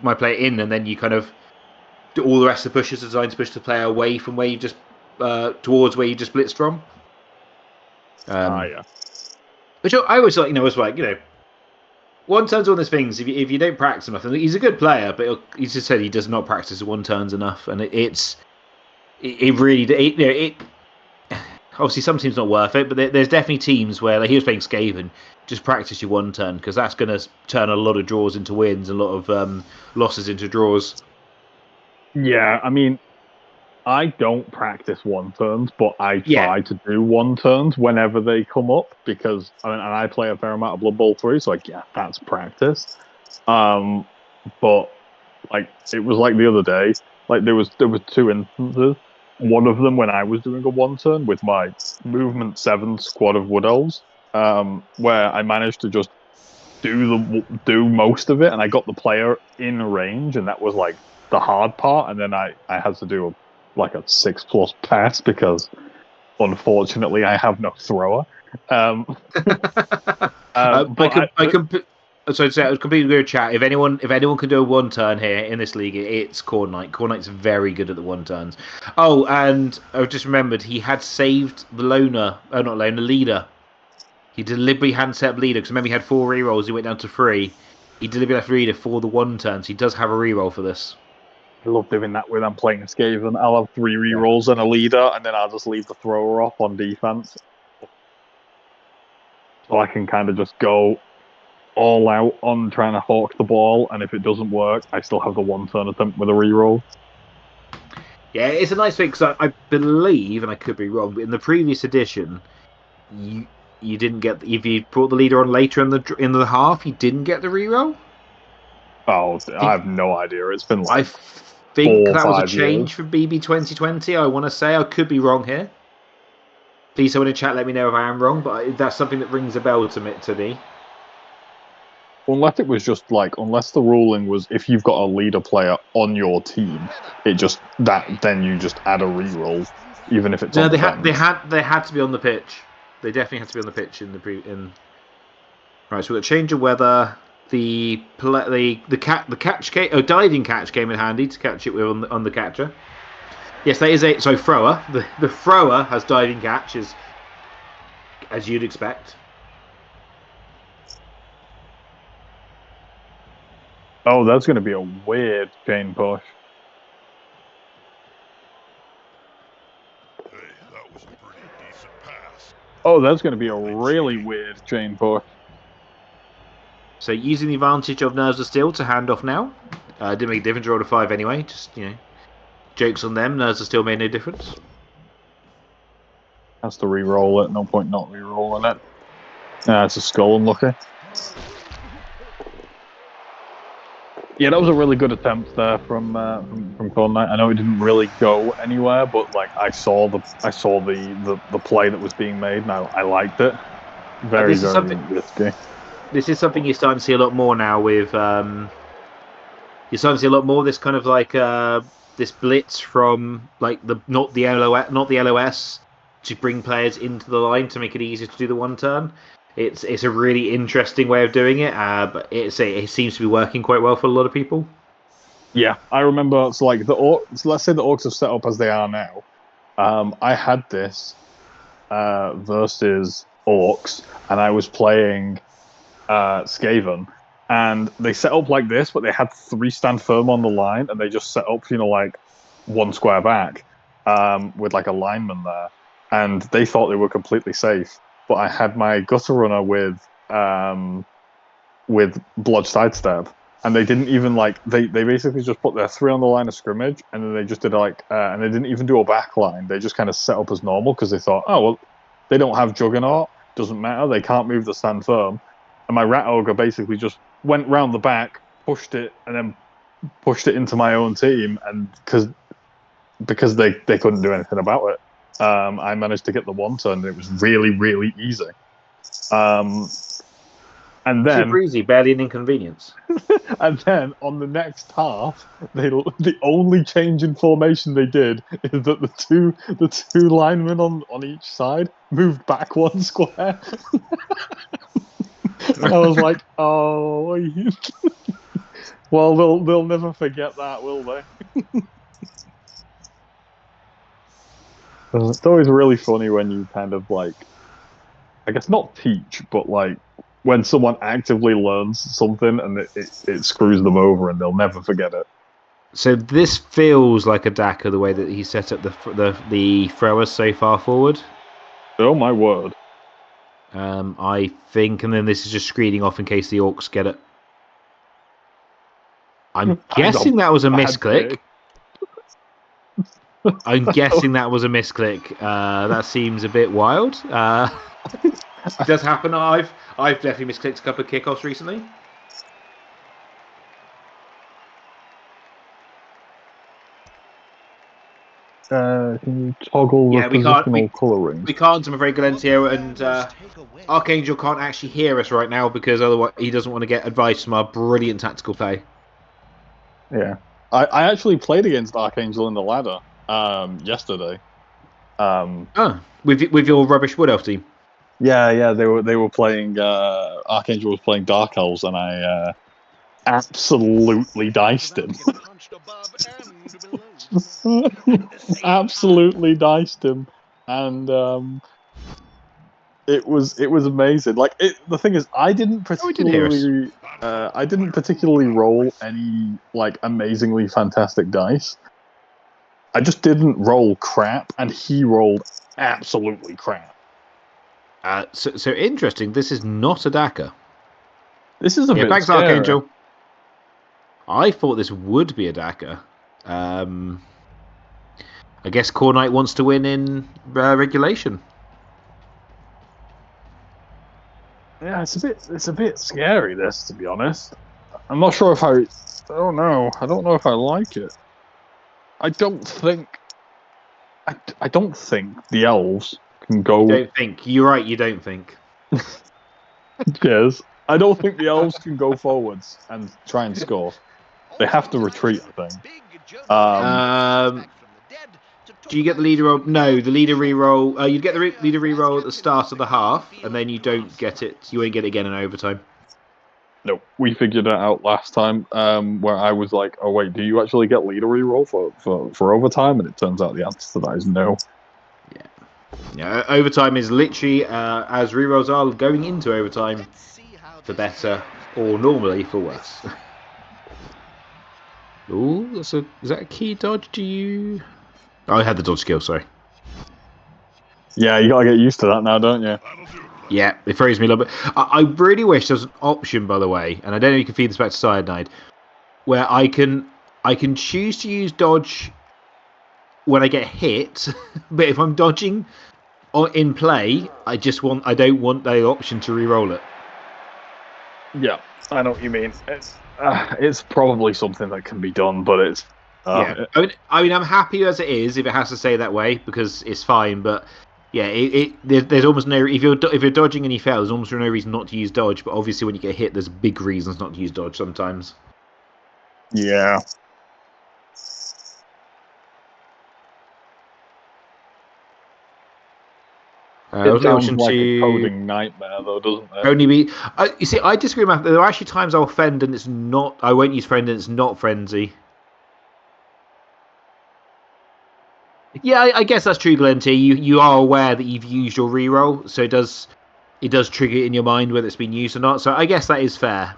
A: my player in, and then you kind of do all the rest of the pushes are designed to push the player away from where you just towards where you just blitzed from.
B: Yeah.
A: Which I always like, was like, one turns on these things. If you don't practice enough, and he's a good player, but he just said he does not practice one turns enough, and it really obviously some teams not worth it, but there's definitely teams where like he was playing Skaven, just practice your one turn because that's going to turn a lot of draws into wins, and a lot of losses into draws.
B: Yeah, I mean, I don't practice one turns, but I try to do one turns whenever they come up because and I play a fair amount of Blood Bowl 3, so that's practice. But like it was like the other day, like there was 2 instances. One of them when I was doing a one turn with my movement 7 squad of Wood Elves, where I managed to just do most of it, and I got the player in range, and that was like the hard part. And then I had to do a 6+ pass because unfortunately I have no thrower.
A: So it was completely weird chat. If anyone can do a one turn here in this league, it's Khornight. Khornight's very good at the one turns. Oh, and I just remembered he had saved the leader. He deliberately hadn't set up leader because remember he had 4 rerolls. He went down to 3. He deliberately left leader for the one turns. He does have a reroll for this.
B: I love doing that when I'm playing Skaven. I'll have 3 rerolls and a leader, and then I'll just leave the thrower off on defense. So I can kind of just go all out on trying to hawk the ball, and if it doesn't work, I still have the one turn attempt with a reroll.
A: Yeah, it's a nice thing because I believe, and I could be wrong, but in the previous edition, you didn't get if you brought the leader on later in the half, you didn't get the reroll.
B: Oh, I have no idea. It's been like
A: I think that was a
B: 5
A: change
B: years.
A: from BB 2020. I want to say I could be wrong here. Please, someone in chat, let me know if I am wrong. But that's something that rings a bell to me.
B: Unless it was just unless the ruling was if you've got a leader player on your team, then you just add a reroll, even if it's on the bench.
A: They had to be on the pitch. They definitely had to be on the pitch Right, so we've got change of weather. The catch came. Oh, diving catch came in handy to catch it with on the catcher. Yes, that is thrower. The thrower has diving catch as you'd expect.
B: Oh, that's going to be a weird chain push.
D: Hey, that was a pretty decent pass.
B: Oh, that's going to be a really weird chain push.
A: So using the advantage of Nerves of Steel to hand off now. Didn't make a difference, rolled a 5 anyway. Just, jokes on them. Nerves of Steel made no difference.
B: Has to re-roll it. No point not re-rolling it. It's a skull, unlucky. Yeah, that was a really good attempt there from Khornight. I know it didn't really go anywhere, but I saw the play that was being made. Now I liked it. Very risky.
A: This is something you're starting to see a lot more now with. You're starting to see a lot more of this kind of this blitz from not the LOS to bring players into the line to make it easier to do the one turn. It's a really interesting way of doing it, but it seems to be working quite well for a lot of people.
B: Yeah, I remember. So let's say the Orcs have set up as they are now. I had this versus Orcs, and I was playing Skaven, and they set up like this, but they had 3 stand firm on the line, and they just set up, 1 square back with a lineman there, and they thought they were completely safe. But I had my gutter runner with bludge sidestep, and they didn't even they basically just put their 3 on the line of scrimmage, and then they just did and they didn't even do a back line. They just kind of set up as normal because they thought, oh well, they don't have Juggernaut, doesn't matter, they can't move the stand firm. and my rat ogre basically just went round the back, pushed it, and then pushed it into my own team, and because they couldn't do anything about it, I managed to get the one turn, and it was really, really easy. And then
A: super easy, barely an inconvenience.
B: And then on the next half, the only change in formation they did is that the two linemen on each side moved back one square. And I was like, oh, well, they'll never forget that, will they? It's always really funny when you kind of like, I guess not teach, but like when someone actively learns something and it screws them over and they'll never forget it.
A: So this feels like a Daka, the way that he set up the throwers so far forward.
B: Oh my word!
A: I think, and then this is just screening off in case the Orcs get it. I'm guessing that was a misclick. I'm guessing that was a misclick. That seems a bit wild. It does happen. I've definitely misclicked a couple of kickoffs recently.
B: Can you toggle the positional colouring?
A: We can't, I'm afraid, Galentio, and Archangel can't actually hear us right now because otherwise he doesn't want to get advice from our brilliant tactical play.
B: Yeah. I actually played against Archangel in the ladder yesterday.
A: With your rubbish Wood Elf team?
B: Yeah, they were playing, Archangel was playing Dark Elves, and I absolutely diced him. Absolutely diced him, and it was amazing. Like the thing is, I didn't particularly roll any like amazingly fantastic dice. I just didn't roll crap, and he rolled absolutely crap.
A: So interesting. This is not a Daka.
B: This is a bit
A: thanks,
B: scary.
A: Archangel. I thought this would be a Daka. I guess Khornight wants to win in regulation.
B: Yeah, it's a bit scary. This, to be honest, I'm not sure if I don't know if I like it. I don't think the elves can go.
A: You don't think? You're right. You don't think.
B: Yes, I don't think the elves can go forwards and try and score. They have to retreat, I think.
A: Do you get the leader roll? No, the leader reroll. You get the leader reroll at the start of the half, and then you don't get it. You won't get it again in overtime.
B: No, we figured it out last time, where I was like, "Oh wait, do you actually get leader reroll for overtime?" And it turns out the answer to that is no.
A: Yeah, overtime is literally as rerolls are going into overtime, for better or normally for worse. Ooh, is that a key dodge? Do you? Oh, I had the dodge skill. Sorry.
B: Yeah, you gotta get used to that now, don't you?
A: Yeah, it throws me a little bit. I really wish there was an option, by the way, and I don't know if you can feed this back to Cyanide, where I can choose to use dodge when I get hit, but if I'm dodging in play, I don't want the option to re-roll it.
B: Yeah, I know what you mean. It's probably something that can be done, but it's
A: yeah. I mean, I'm happy as it is if it has to say that way because it's fine. But yeah, there's almost no if you're dodging and you fail, there's almost no reason not to use dodge. But obviously, when you get hit, there's big reasons not to use dodge sometimes.
B: Yeah. It sounds like a coding nightmare, though, doesn't it?
A: Only be. You see, I disagree with that. There are actually times I'll fend and it's not. I won't use friend and it's not frenzy. Yeah, I guess that's true, Glenn T. You are aware that you've used your reroll, so it does trigger it in your mind whether it's been used or not. So I guess that is fair.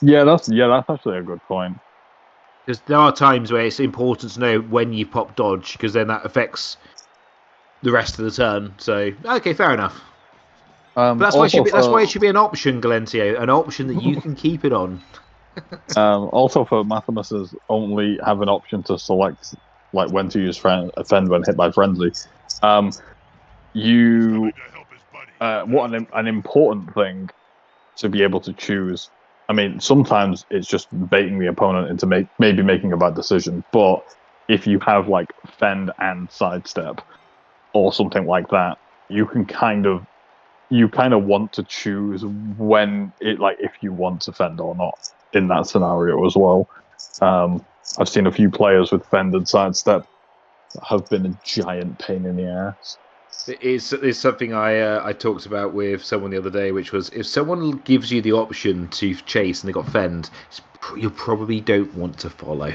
B: Yeah, that's actually a good point.
A: Because there are times where it's important to know when you pop dodge, because then that affects the rest of the turn. So okay, fair enough. But that's why it should be an option, Galentio, an option that you can keep it on.
B: Also, for Mathimus's only have an option to select like when to use offend when hit by frenzy. What an important thing to be able to choose. I mean, sometimes it's just baiting the opponent into maybe making a bad decision. But if you have like fend and sidestep or something like that, you kind of want to choose when it if you want to fend or not in that scenario as well. I've seen a few players with fend and sidestep that have been a giant pain in the ass.
A: It's something I talked about with someone the other day, which was if someone gives you the option to chase and they got fend, you probably don't want to follow.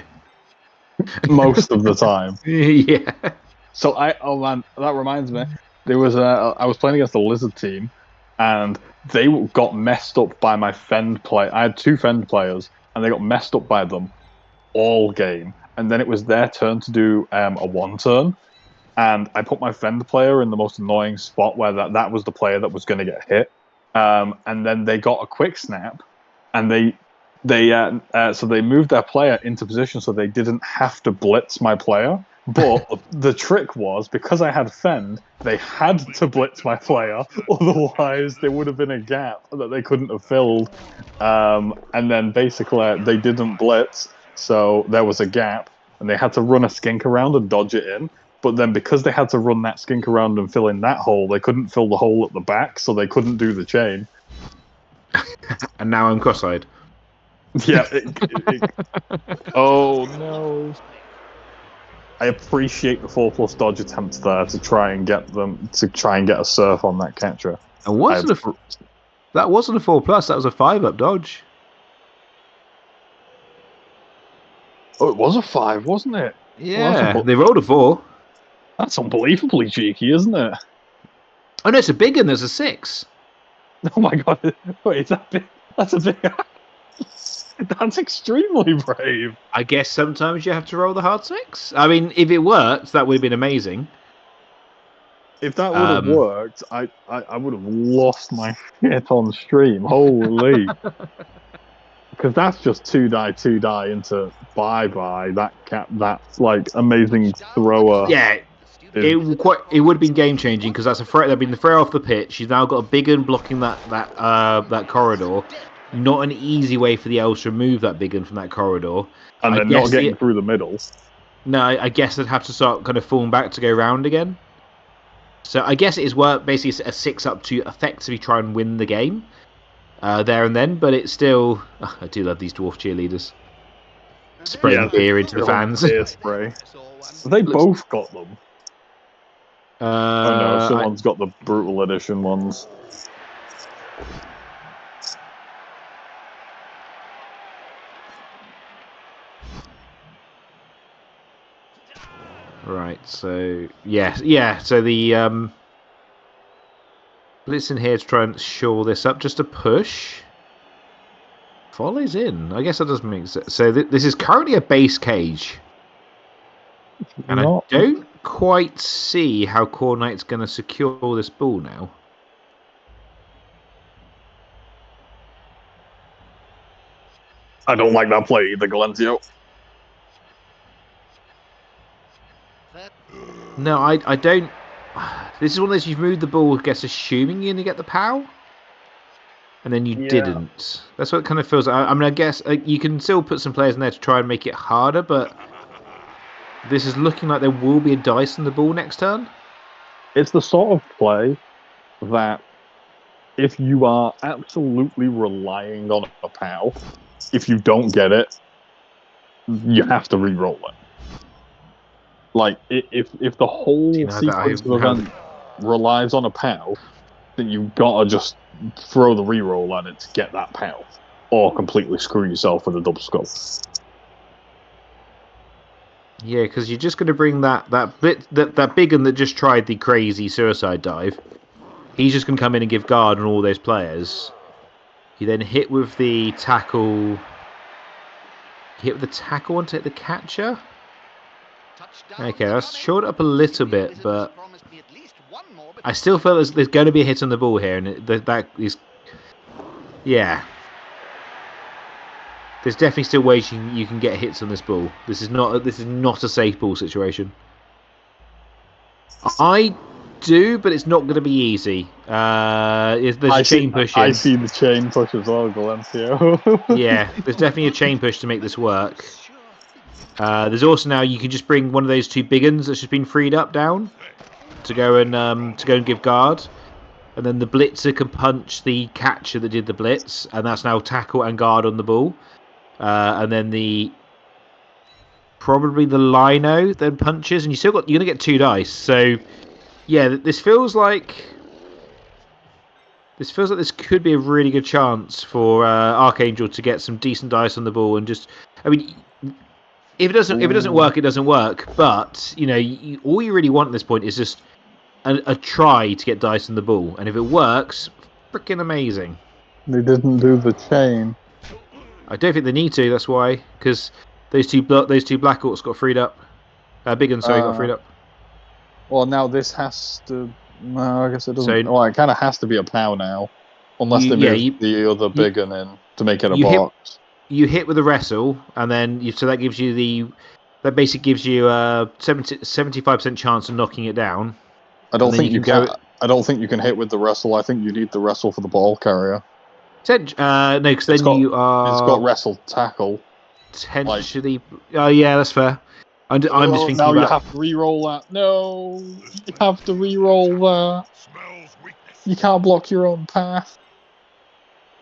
B: Most of the time.
A: Yeah.
B: So oh man, that reminds me. There was I was playing against the Lizard team, and they got messed up by my fend play. I had 2 fend players, and they got messed up by them all game. And then it was their turn to do a 1-turn, and I put my fend player in the most annoying spot where that was the player that was going to get hit. And then they got a quick snap, and so they moved their player into position so they didn't have to blitz my player. But the trick was, because I had fend, they had to blitz my player, otherwise there would have been a gap that they couldn't have filled. And then basically they didn't blitz, so there was a gap, and they had to run a skink around and dodge it in. But then because they had to run that skink around and fill in that hole, they couldn't fill the hole at the back, so they couldn't do the chain.
A: And now I'm cross-eyed.
B: Yeah. Oh no. I appreciate the 4+ dodge attempt there to try and get a surf on that catcher.
A: And that wasn't a 4+, that was a 5-up dodge.
B: Oh, it was a 5, wasn't it?
A: Yeah, they rolled a 4.
B: That's unbelievably cheeky, isn't it?
A: Oh no, it's a big one. There's a 6.
B: Oh my god! Wait, is that big? That's a big. That's extremely brave.
A: I guess sometimes you have to roll the hard 6. I mean, if it worked, that would have been amazing.
B: If that would have worked, I would have lost my shit on stream. Holy! Because that's just 2 die into bye. That amazing thrower.
A: Yeah. It would have been game changing because that's a threat. They've been the throw off the pitch. She's now got a big one blocking that corridor. Not an easy way for the elves to remove that big one from that corridor.
B: And then not getting through the middle.
A: No, I guess they'd have to start kind of falling back to go round again. So I guess it is basically a 6-up to effectively try and win the game there and then. But it's still, I do love these dwarf cheerleaders spraying beer into the fans.
B: Beer spray. They both got them. Oh no, someone's got the brutal edition ones.
A: Right, so yeah. So the Blitz in here to try and shore this up, just a push. Follows in. I guess that doesn't make sense. So this is currently a base cage. And I don't quite see how Khornight's going to secure this ball now.
B: I don't like that play either, Galenzio.
A: No, I don't. This is one of those you've moved the ball, I guess, assuming you're going to get the POW. And then you didn't. That's what it kind of feels like. I mean, I guess you can still put some players in there to try and make it harder, but this is looking like there will be a dice on the ball next turn.
B: It's the sort of play that if you are absolutely relying on a POW, if you don't get it, you have to re-roll it. Like, if the whole sequence of event relies on a POW, then you've got to just throw the re-roll at it to get that POW, or completely screw yourself with a double skull.
A: Yeah, because you're just going to bring that big one that just tried the crazy suicide dive. He's just going to come in and give guard on all those players. You then hit with the tackle. Hit with the tackle and take the catcher. Okay, that's shored up a little bit, but I still feel there's going to be a hit on the ball here, and that is, yeah. There's definitely still ways you can get hits on this ball. This is not a safe ball situation. I do, but it's not going to be easy. There's a chain push in.
B: I see the chain push as well, Galencio.
A: Yeah, there's definitely a chain push to make this work. There's also now you can just bring one of those 2 big uns that's just been freed up down to go and give guard, and then the blitzer can punch the catcher that did the blitz, and that's now tackle and guard on the ball. And then probably the lino then punches, and you're gonna get 2 dice. So yeah, this feels like this could be a really good chance for Archangel to get some decent dice on the ball, and just, I mean, if it doesn't work, it doesn't work. But all you really want at this point is just a try to get dice on the ball, and if it works, freaking amazing.
B: They didn't do the chain.
A: I don't think they need to. That's why, because those two Black Orcs got freed up. Big Uns, sorry, got freed up.
B: Well, now this has to. No, I guess it doesn't. Well, it kind of has to be a POW now, unless they move the other big un in to make it a box.
A: You hit with a wrestle, and then so that gives you that basically gives you a 75% chance of knocking it down.
B: I don't think you can. I don't think you can hit with the wrestle. I think you need the wrestle for the ball carrier.
A: No, because then you are.
B: It's got wrestle tackle.
A: Potentially. Oh yeah, that's fair. I'm just thinking
B: now
A: about...
B: you have to re-roll that. No, you have to re-roll that. You can't block your own path.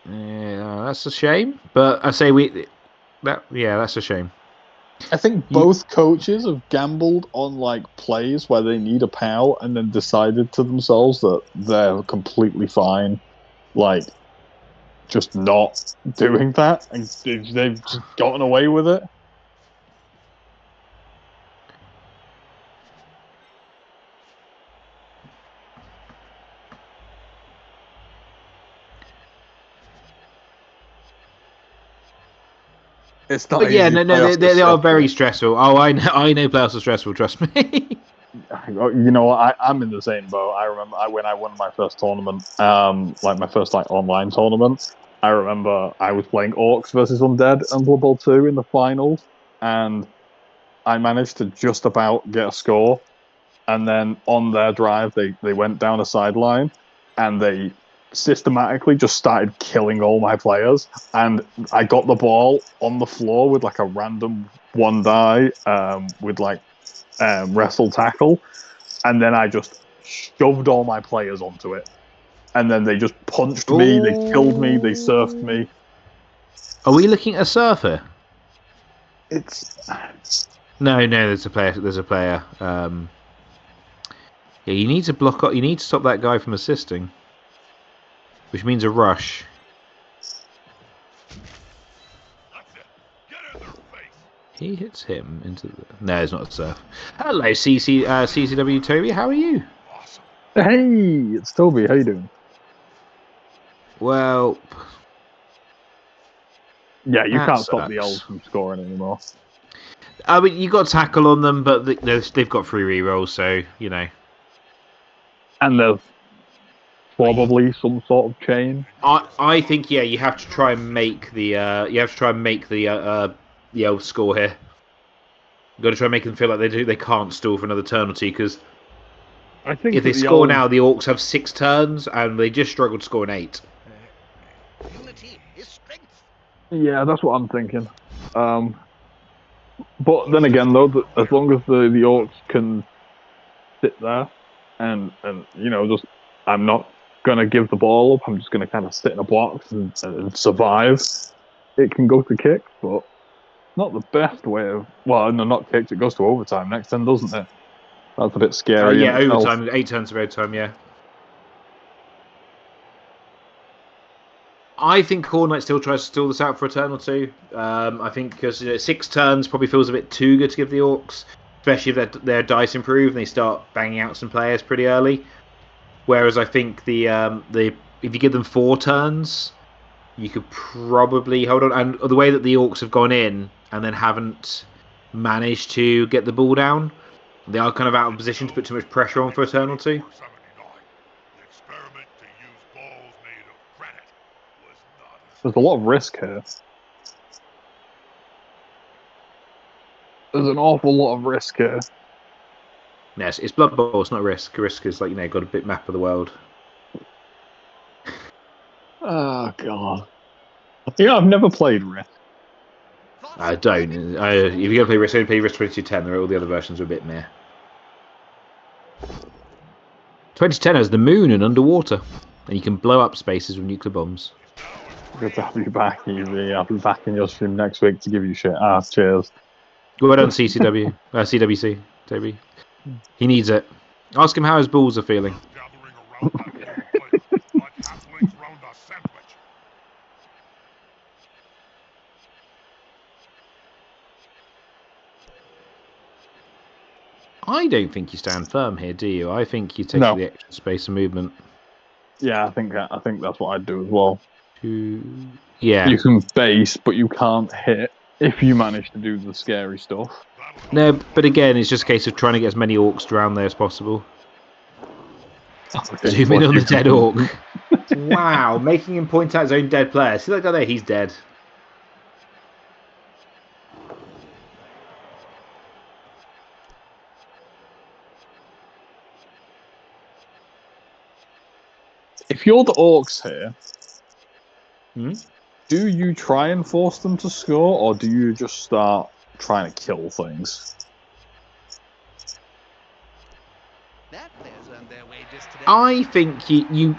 A: Yeah, that's a shame. But I say that's a shame.
B: I think both coaches have gambled on plays where they need a POW and then decided to themselves that they're completely fine, just not doing that, and they've just gotten away with it. It's not.
A: But yeah, they are very stressful. Oh, I know playoffs are stressful. Trust me.
B: You know what? I'm in the same boat. I remember when I won my first tournament, my first online tournament. I remember I was playing Orcs versus Undead and Blood Bowl 2 in the finals, and I managed to just about get a score. And then on their drive, they went down a sideline, and they systematically just started killing all my players. And I got the ball on the floor with a random 1 die with wrestle tackle, and then I just shoved all my players onto it, and then they just punched me, they killed me, they surfed me.
A: Are we looking at a surfer?
B: It's
A: no. There's a player. Yeah, you need to block up. You need to stop that guy from assisting, which means a rush. He hits him into the... No, it's not a surf. Hello, CCW Toby. How are you?
B: Hey, it's Toby. How you doing?
A: Well...
B: Yeah, you can't stop the elves from scoring anymore.
A: I mean, you got tackle on them, but they've got 3 rerolls, so,
B: And there's probably some sort of chain.
A: I think, yeah, you have to try and make the elves score here. You've got to try and make them feel like they can't stall for another turn or two, because
B: I think
A: if they score now, the Orcs have 6 turns, and they just struggled to score an 8.
C: Unity is strength.
B: Yeah, that's what I'm thinking. But then again, though, as long as the Orcs can sit there and just, I'm not gonna give the ball up. I'm just gonna kind of sit in a box and survive. It can go to kicks, but not the best way of. Well, no, not kicks. It goes to overtime next turn, doesn't it? That's a bit scary.
A: Yeah, overtime. 8 turns of overtime. Yeah. I think Khornight still tries to stall this out for a turn or 2. I think because 6 turns probably feels a bit too good to give the Orcs, especially if their dice improve and they start banging out some players pretty early. Whereas I think if you give them 4 turns, you could probably hold on. And the way that the Orcs have gone in and then haven't managed to get the ball down, they are kind of out of position to put too much pressure on for a turn or 2.
B: There's a lot of risk here. There's an awful lot of risk here.
A: Yes, it's Blood Bowl. It's not Risk. Risk is like got a bit map of the world.
B: Oh god. Yeah, I've never played Risk.
A: I don't. If you're gonna play Risk, only play Risk 2210. All the other versions are a bit meh. 2010 has the moon and underwater, and you can blow up spaces with nuclear bombs.
B: Good to have you back, Evie. I'll be back in your stream next week to give you shit. Cheers.
A: Well done, CCW, CWC, Toby. He needs it. Ask him how his balls are feeling. I don't think you stand firm here, do you? I think you take the extra space and movement.
B: Yeah, I think that's what I'd do as well.
A: Yeah.
B: You can base, but you can't hit if you manage to do the scary stuff.
A: No, but again, it's just a case of trying to get as many orcs around there as possible. Zoom in on the dead orc. Wow, making him point out his own dead player. See that guy there? He's dead.
B: If you're the orcs here, do you try and force them to score, or do you just start trying to kill things?
A: I think you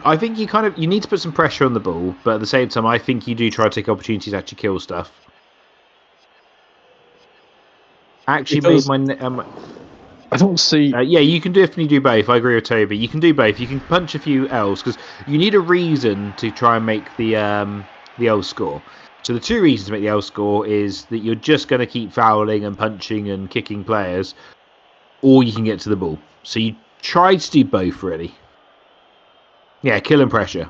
A: kind of need to put some pressure on the ball, but at the same time, I think you do try to take opportunities to actually kill stuff. Actually,
B: I don't see.
A: Yeah, you can definitely do both. I agree with Toby. You can do both. You can punch a few elves because you need a reason to try and make the elves score. So the two reasons to make the elves score is that you're just going to keep fouling and punching and kicking players, or you can get to the ball. So you try to do both, really. Yeah, kill and pressure.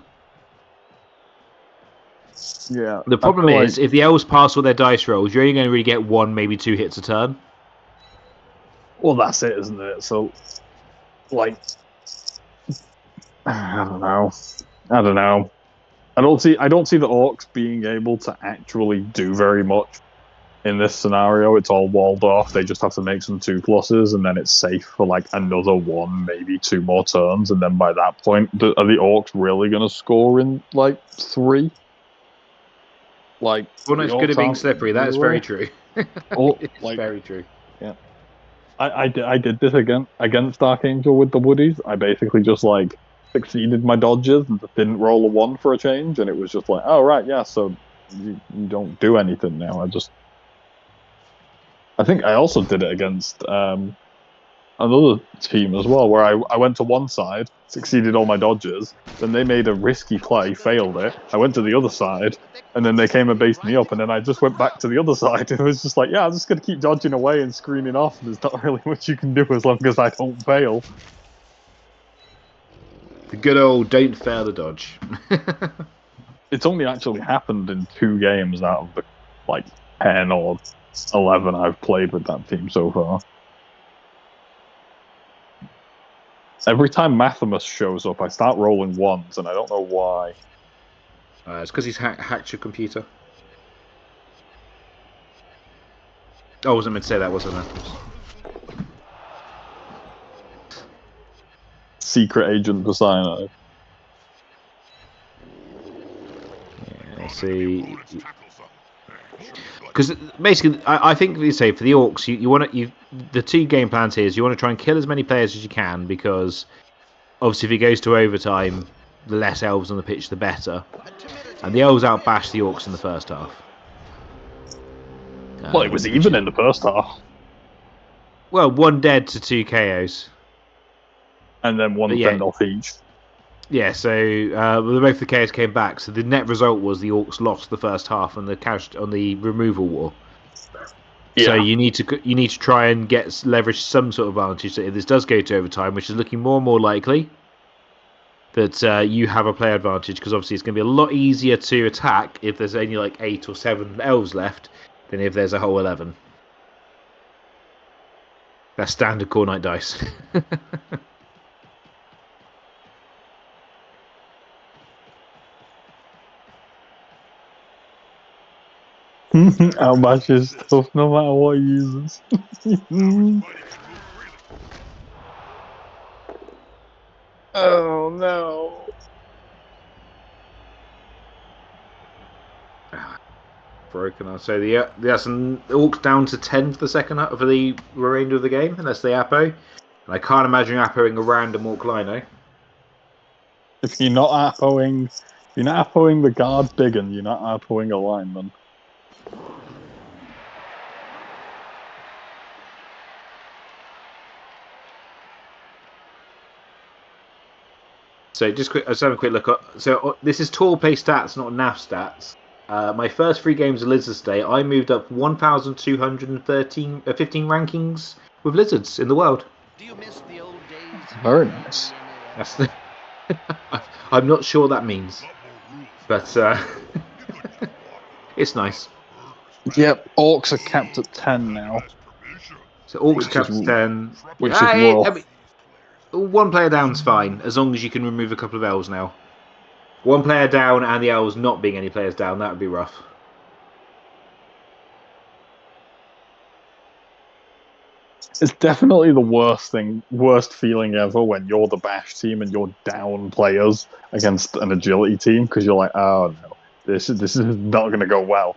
B: Yeah.
A: The problem is, if the elves pass all their dice rolls, you're only going to really get 1, maybe 2 hits a turn.
B: Well, that's it, isn't it? So, like, I don't know. I don't see the orcs being able to actually do very much in this scenario. It's all walled off. They just have to make some 2+, and then it's safe for like another 1, maybe 2 more turns. And then by that point, are the orcs really going to score in like 3? Like,
A: Khornight's good at being slippery. That's very true. It's very true.
B: Yeah. I did this against Dark Angel with the Woodies. I basically just like succeeded my dodges and just didn't roll a 1 for a change, and it was just like, oh right, yeah, so you don't do anything now. I think I also did it against another team as well, where I went to one side, succeeded all my dodges, then they made a risky play, failed it. I went to the other side, and then they came and based me up, and then I just went back to the other side, and it was just like, yeah, I'm just going to keep dodging away and screening off, and there's not really much you can do as long as I don't fail.
A: The good old don't fail the dodge.
B: It's only actually happened in 2 games out of the, like, 10 or 11 I've played with that team so far. Every time Mathimus shows up, I start rolling 1s, and I don't know why.
A: It's because he's hacked your computer. I wasn't meant to say that, was I? Mathimus?
B: Secret Agent Basino.
A: Yeah, let's see. Because basically, I think for the orcs, you want to the 2 game plans here is you want to try and kill as many players as you can, because obviously if it goes to overtime, the less elves on the pitch, the better. And the elves outbash the orcs in the first half.
B: Well, it was even in the first half.
A: Well, 1 dead to 2 KOs.
B: And then 1 send off each.
A: Yeah, so both the KOs came back. So the net result was the orcs lost the first half on the removal war. Yeah. So you need to try and leverage some sort of advantage. So if this does go to overtime, which is looking more and more likely, that you have a player advantage, because obviously it's going to be a lot easier to attack if there's only like 8 or 7 elves left than if there's a whole 11. That's standard Khornight dice.
B: How much is tough no matter what he uses. Oh no!
A: Broken. I'll say that's an Orcs down to 10 for the second half for the remainder of the game, unless they Apo. And I can't imagine Apoing a random Orc Lino.
B: If you're not Apoing the guard big and you're not Apoing a lineman.
A: So let's have a quick look. So this is tall play stats, not NAF stats. My first 3 games of Lizards Day, I moved up 1,215 rankings with Lizards in the world.
C: Do you miss the old days?
B: Very nice.
A: That's the I'm not sure what that means, but it's nice.
B: Yep, Orcs are capped at 10 now.
A: So Orcs capped at 10.
B: Which is rough.
A: I mean, 1 player down's fine, as long as you can remove a couple of elves now. 1 player down and the elves not being any players down, that would be rough.
B: It's definitely the worst feeling ever when you're the bash team and you're down players against an agility team because you're like, oh no, this is not going to go well.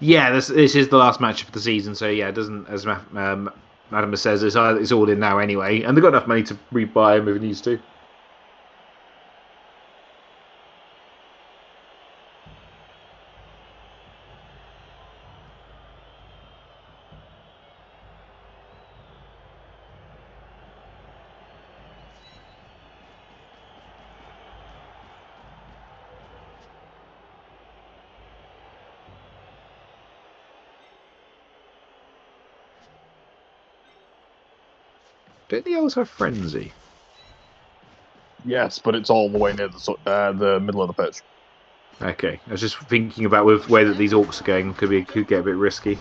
A: Yeah, this is the last match of the season, so yeah, it doesn't, as Madam says, it's all in now anyway, and they've got enough money to rebuy him if it needs to. Don't the elves have frenzy?
B: Yes, but it's all the way near the middle of the pitch.
A: Okay, I was just thinking about with the way that these Orcs are going, could get a bit risky.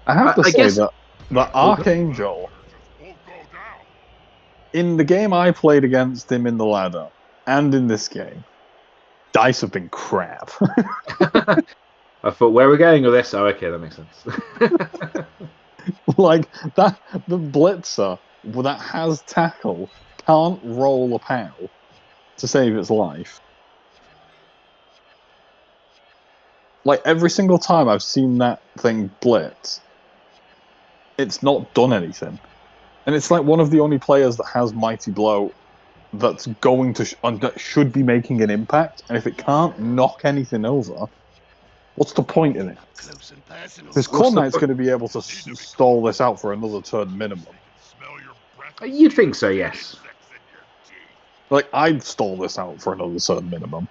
B: I have to say that the Archangel, in the game I played against him in the ladder, and in this game, dice have been crap.
A: I thought, where are we going with this? Oh, okay, that makes sense.
B: Like, the Blitzer that has tackle can't roll a POW to save its life. Like, every single time I've seen that thing blitz, it's not done anything. And it's like one of the only players that has Mighty Blow that's going to that should be making an impact, and if it can't knock anything over, what's the point in it? Because Khornight's going to be able to stall this out for another turn minimum.
A: You'd think so, yes.
B: Like, I'd stall this out for another turn minimum.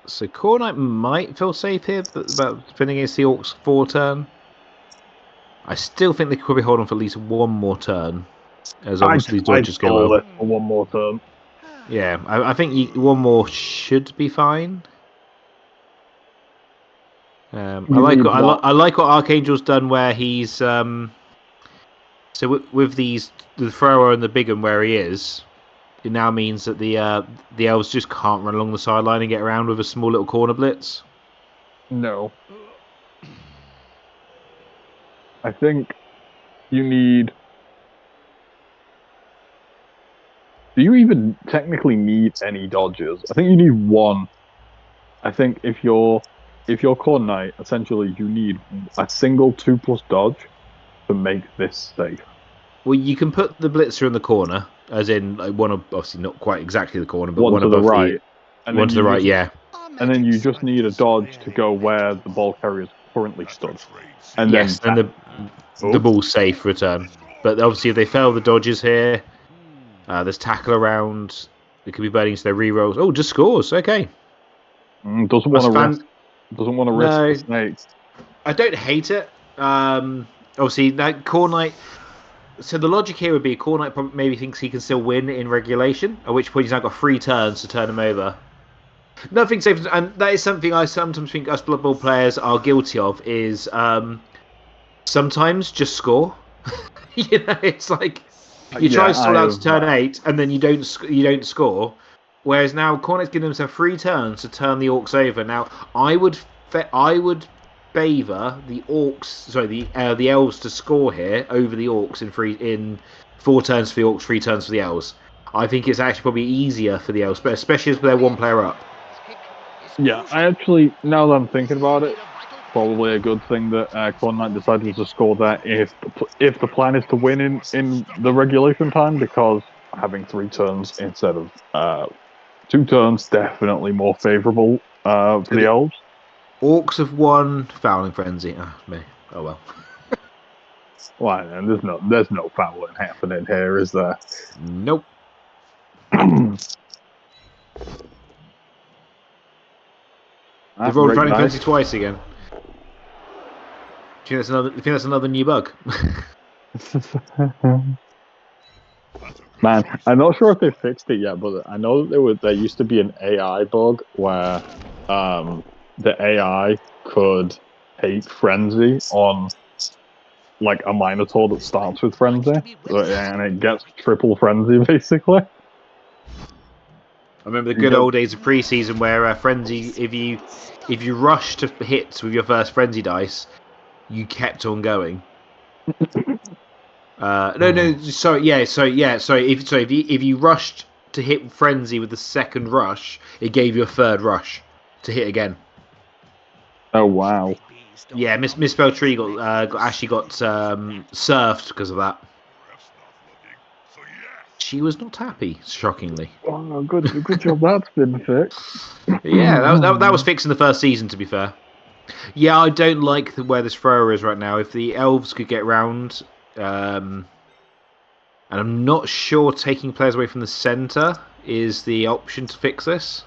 A: So Khornight might feel safe here about defending against the Orcs 4 turn. I still think they could probably hold on for at least 1 more turn, as obviously dodges go up.
B: For 1 more turn.
A: Yeah, I think 1 more should be fine. I like what Archangel's done, where he's so with the thrower and the big one where he is. It now means that the elves just can't run along the sideline and get around with a small little corner blitz.
B: No. I think you need... Do you even technically need any dodges? I think you need 1. I think if you're Khornight, essentially you need a single 2+ dodge to make this safe.
A: Well, you can put the blitzer in the corner, as in like one of, obviously not quite exactly the corner, but one
B: to
A: above
B: the right.
A: One to the right, yeah.
B: And then you just need a dodge to go where the ball carrier is currently stood. And
A: yes,
B: then
A: the ball's safe return. But obviously, if they fail the dodges here, there's tackle around. It could be burning into their rerolls. Oh, just scores. Okay.
B: Doesn't want to risk. Doesn't want to risk
A: No.
B: the snakes.
A: I don't hate it. Obviously, that Khornight. So the logic here would be Khornight probably maybe thinks he can still win in regulation, at which point he's now got 3 turns to turn him over. Nothing safe, and that is something I sometimes think us Blood Bowl players are guilty of. Is sometimes just score. It's like you try to stall out to turn 8, and then you don't score. Whereas now Khornight's giving himself 3 turns to turn the Orcs over. Now I would favour the Orcs, the Elves to score here over the Orcs in 4 turns for the Orcs, 3 turns for the Elves. I think it's actually probably easier for the Elves, but especially as they're 1 player up.
B: Yeah, I actually, now that I'm thinking about it, probably a good thing that Khornight decided to score there if the plan is to win in the regulation time, because having 3 turns instead of 2 turns definitely more favourable for the Elves.
A: Orcs have won fouling frenzy. Me. Oh well.
B: Well, and there's no fouling happening here, is there?
A: Nope. They've rolled fouling frenzy twice again. Do you think that's another new bug?
B: Man, I'm not sure if they fixed it yet, but I know that there used to be an AI bug where the AI could take frenzy on like a Minotaur that starts with frenzy, and it gets triple frenzy basically.
A: I remember the good old days of preseason where frenzy, if you rush to hits with your first frenzy dice, you kept on going. Sorry. If you rushed to hit frenzy with the second rush, it gave you a third rush to hit again.
B: Oh wow!
A: Yeah, Miss Beltree got surfed because of that. She was not happy, shockingly.
B: Oh, good job that's been fixed.
A: Yeah, that was fixed in the first season, to be fair. Yeah, I don't like where this thrower is right now. If the Elves could get round, and I'm not sure taking players away from the centre is the option to fix this.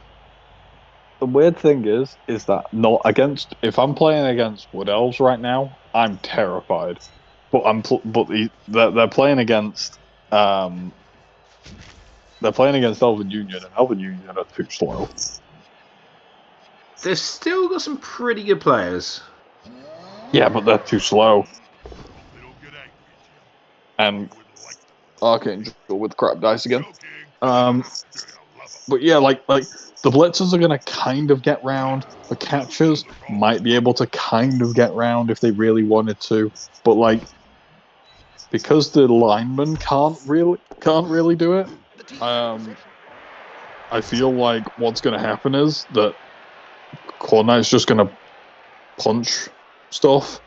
B: The weird thing is that not against. If I'm playing against Wood Elves right now, I'm terrified. But they're playing against Elven Union, and Elven Union are too slow.
A: They've still got some pretty good players.
B: Yeah, but they're too slow. And Archangel with crap dice again. But yeah, like the blitzers are gonna kind of get round. The catchers might be able to kind of get round if they really wanted to. But like, because the linemen can't really do it. I feel like what's gonna happen is that Khornight's just gonna punch stuff.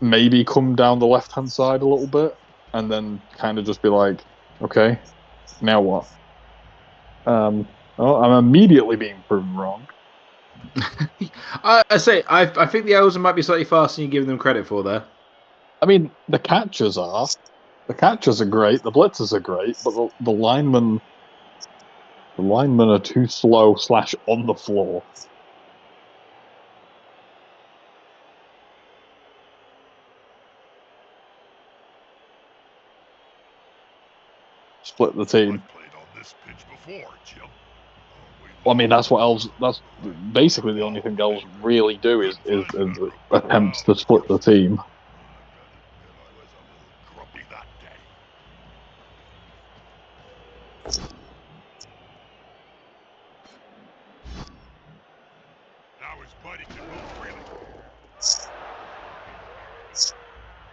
B: Maybe come down the left-hand side a little bit, and then kind of just be like, okay, now what? I'm immediately being proven wrong.
A: I think the Elves might be slightly faster than you're giving them credit for there.
B: I mean, the catchers are great, the blitzers are great, but the linemen are too slow / on the floor. Split the team. Well, I mean, that's basically the only thing Elves really do is attempts to split the team.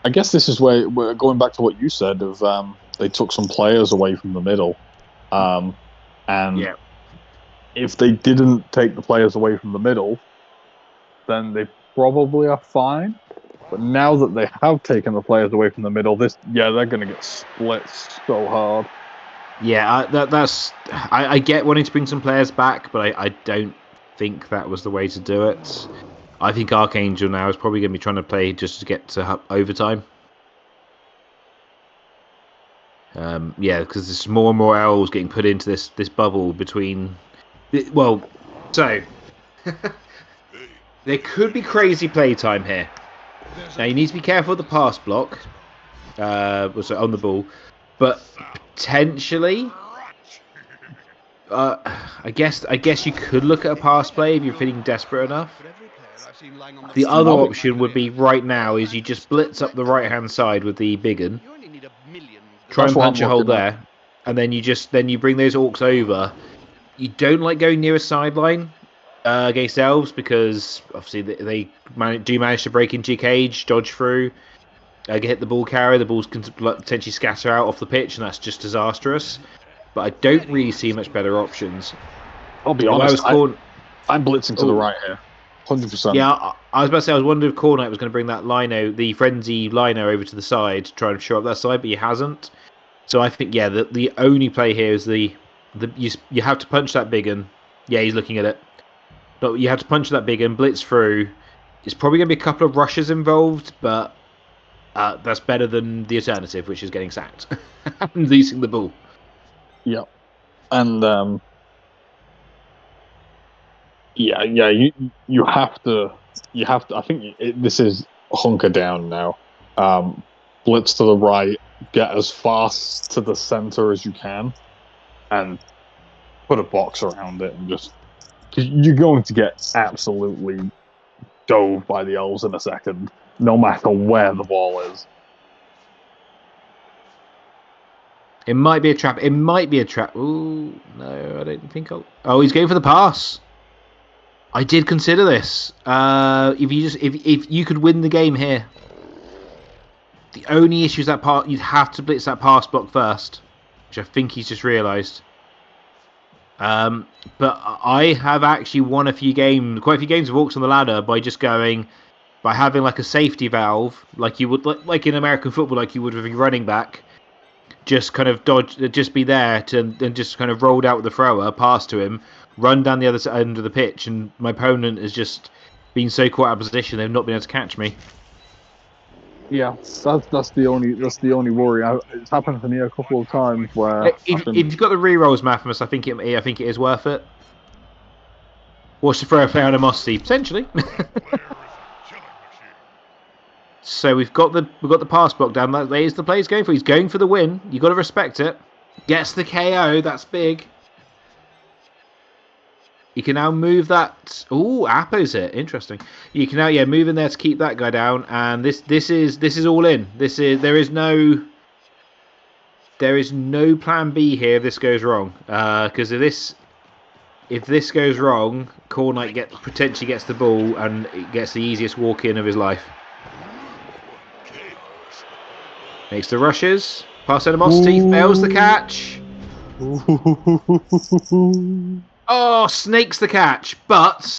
B: I guess this is where we're going back to what you said of they took some players away from the middle, and
A: yeah.
B: If they didn't take the players away from the middle, then they probably are fine. But now that they have taken the players away from the middle, they're going to get split so hard.
A: Yeah, I get wanting to bring some players back, but I don't think that was the way to do it. I think Archangel now is probably going to be trying to play just to get to overtime. Yeah, because there's more and more elves getting put into this bubble between. Well, so there could be crazy playtime here. Now you need to be careful of the pass block, on the ball, but potentially, I guess you could look at a pass play if you're feeling desperate enough. The other option would be right now is you just blitz up the right hand side with the big un. Try and punch a hole there, and then you bring those orcs over. You don't like going near a sideline against elves because obviously they manage to break into your cage, dodge through, hit the ball carrier. The balls can potentially scatter out off the pitch, and that's just disastrous. But I don't really see much better options.
B: I'll be honest. I'm blitzing to the right here, 100%.
A: Yeah, I was about to say I was wondering if Khornight was going to bring that lino, the frenzy lino, over to the side to try and show up that side, but he hasn't. So I think the only play here is you have to punch that big un. Yeah, he's looking at it. No, you have to punch that big un, blitz through. There's probably going to be a couple of rushes involved, but that's better than the alternative, which is getting sacked and losing the ball.
B: Yeah, and you have to. I think this is hunker down now. Blitz to the right, get as fast to the center as you can, and put a box around it, and just because you're going to get absolutely dove by the elves in a second, no matter where the ball is.
A: It might be a trap. Ooh, no, I don't think I'll... Oh, he's going for the pass. I did consider this. If you could win the game here, the only issue is that part you'd have to blitz that pass block first, which I think he's just realised. But I have actually won quite a few games of Orcs on the Ladder by having like a safety valve, like you would like in American football, like you would with your running back. Just kind of just be there and just kind of rolled out with the thrower, pass to him, run down the other end of the pitch, and my opponent has just been so caught out of position they've not been able to catch me.
B: Yeah, that's the only worry. It's happened to me a couple of times where
A: if you've got the rerolls, Mathemus, I think it is worth it. Watch the throw play on Amosty potentially. So we've got the pass block down. That is the play he's going for. He's going for the win. You've got to respect it. Gets the KO. That's big. You can now move that. Ooh, Appo's it. Interesting. You can now move in there to keep that guy down. And this is all in. There is no plan B here if this goes wrong. Because if this goes wrong, Khornight potentially gets the ball and it gets the easiest walk in of his life. Makes the rushes. Pass animosity. Fails the catch. Oh, snakes the catch. But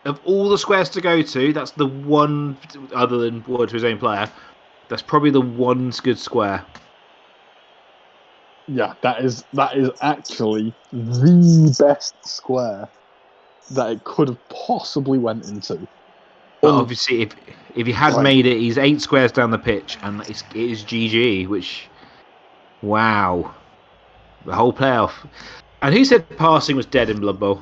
A: of all the squares to go to, that's the one, other than forward to his own player, that's probably the one good square.
B: Yeah, that is actually the best square that it could have possibly went into.
A: But obviously, if he had made it, he's 8 squares down the pitch, and it is GG, which... Wow. The whole playoff. And who said passing was dead in Blood Bowl?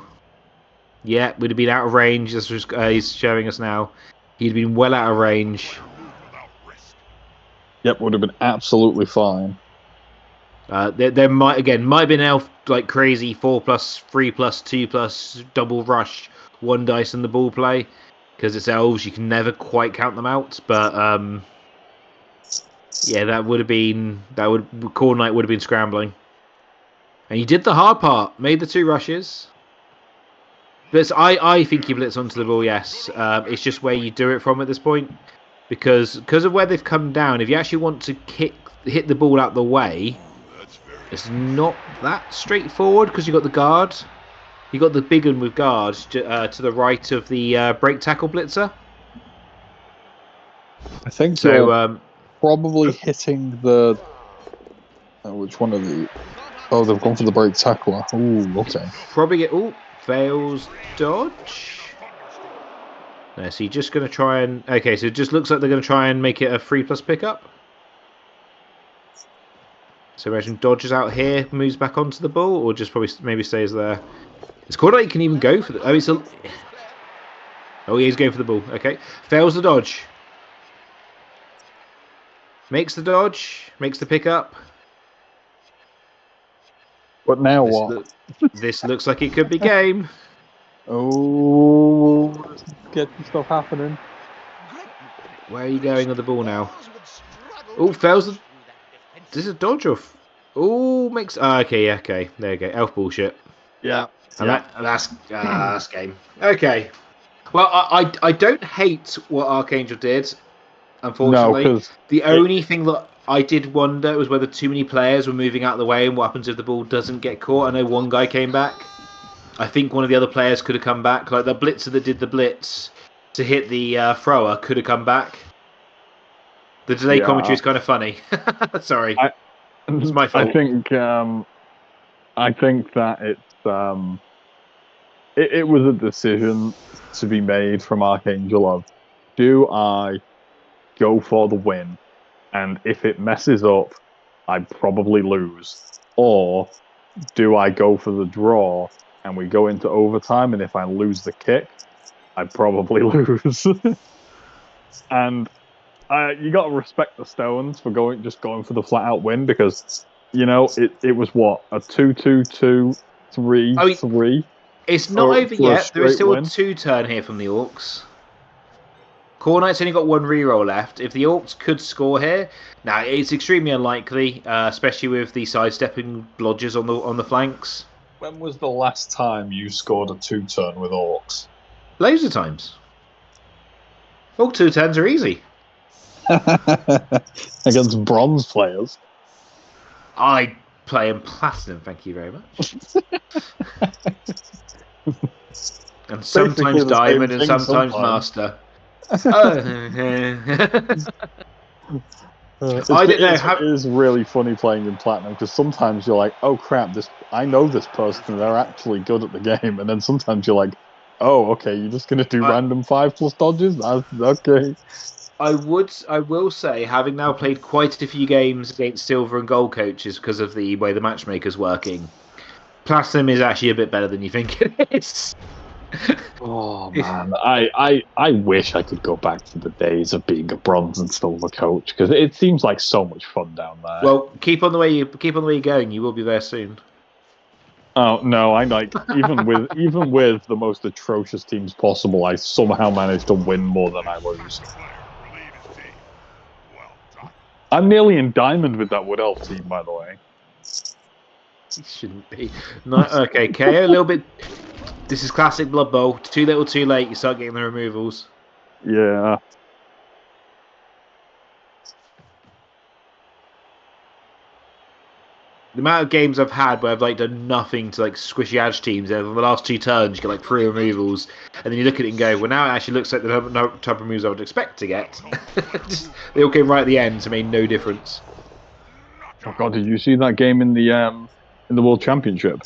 A: Yeah, would have been out of range. This was, he's showing us now. He'd been well out of range.
B: Yep, would have been absolutely fine.
A: There might have been elf like crazy 4+, 3+, 2+, double rush, 1 dice in the ball play. Because it's elves, you can never quite count them out. But Khornight would have been scrambling. And he did the hard part, made the 2 rushes. But I think he blitz onto the ball, yes. It's just where you do it from at this point. Because of where they've come down, if you actually want to hit the ball out the way, it's not that straightforward because you've got the guard. You've got the big one with guard to the right of the break tackle blitzer.
B: I think so. Probably hitting the... which one of the... Oh, they've gone for the break tackler. Ooh, okay.
A: Probably get... Ooh, fails dodge. No, so you're just going to try and... Okay, so it just looks like they're going to try and make it a 3+ pickup. So imagine dodges out here, moves back onto the ball, or just probably maybe stays there. It's Khornight you can even go for the... Oh, it's a... Oh, he's going for the ball. Okay. Fails the dodge. Makes the dodge. Makes the pickup.
B: But now what?
A: This looks like it could be game.
B: Oh, there's sketchy stuff happening.
A: Where are you going with the ball now? Oh, fails the... Is it a dodge or... Oh, makes... okay, yeah, okay. There you go. Elf bullshit.
B: Yeah.
A: And that's game. Okay. Well, I don't hate what Archangel did, unfortunately.
B: No,
A: the only thing that I did wonder was whether too many players were moving out of the way and what happens if the ball doesn't get caught. I know one guy came back. I think one of the other players could have come back. Like the blitzer that did the blitz to hit the thrower could have come back. The delay commentary is kind of funny. Sorry. It's my fault.
B: I think that it was a decision to be made from Archangel of, do I go for the win, and if it messes up, I probably lose, or do I go for the draw and we go into overtime, and if I lose the kick, I probably lose. And you got to respect the Stones for going for the flat out win, because it was what, a 2-2-2-3-3.
A: It's not over yet. There is still a 2-turn here from the Orcs. Khornight's only got one reroll left. If the Orcs could score here, now it's extremely unlikely, especially with the sidestepping blodgers on the flanks.
B: When was the last time you scored a 2-turn with Orcs?
A: Loads of times. All 2-turns are easy.
B: Against bronze players.
A: I play in platinum, thank you very much. And sometimes diamond and sometimes master.
B: It is really funny playing in platinum, because sometimes you're like, oh crap, I know this person and they're actually good at the game, and then sometimes you're like, oh okay, you're just gonna do random 5+ dodges? That's okay.
A: I will say, having now played quite a few games against silver and gold coaches because of the way the matchmaker's working, platinum is actually a bit better than you think it is.
B: Oh man, I wish I could go back to the days of being a bronze and silver coach, because it seems like so much fun down there.
A: Well, keep on the way you're going. You will be there soon.
B: Oh no, I like even with the most atrocious teams possible, I somehow managed to win more than I lose. I'm nearly in diamond with that Wood Elf team, by the way.
A: He shouldn't be. No, okay, KO a little bit. This is classic Blood Bowl. Too little, too late. You start getting the removals.
B: Yeah.
A: The amount of games I've had where I've done nothing to squishy edge teams, over the last 2 turns you get 3 removals, and then you look at it and go, well, now it actually looks like the type of removals I would expect to get. They all came right at the end, so it made no difference.
B: Oh god, did you see that game in the World Championship?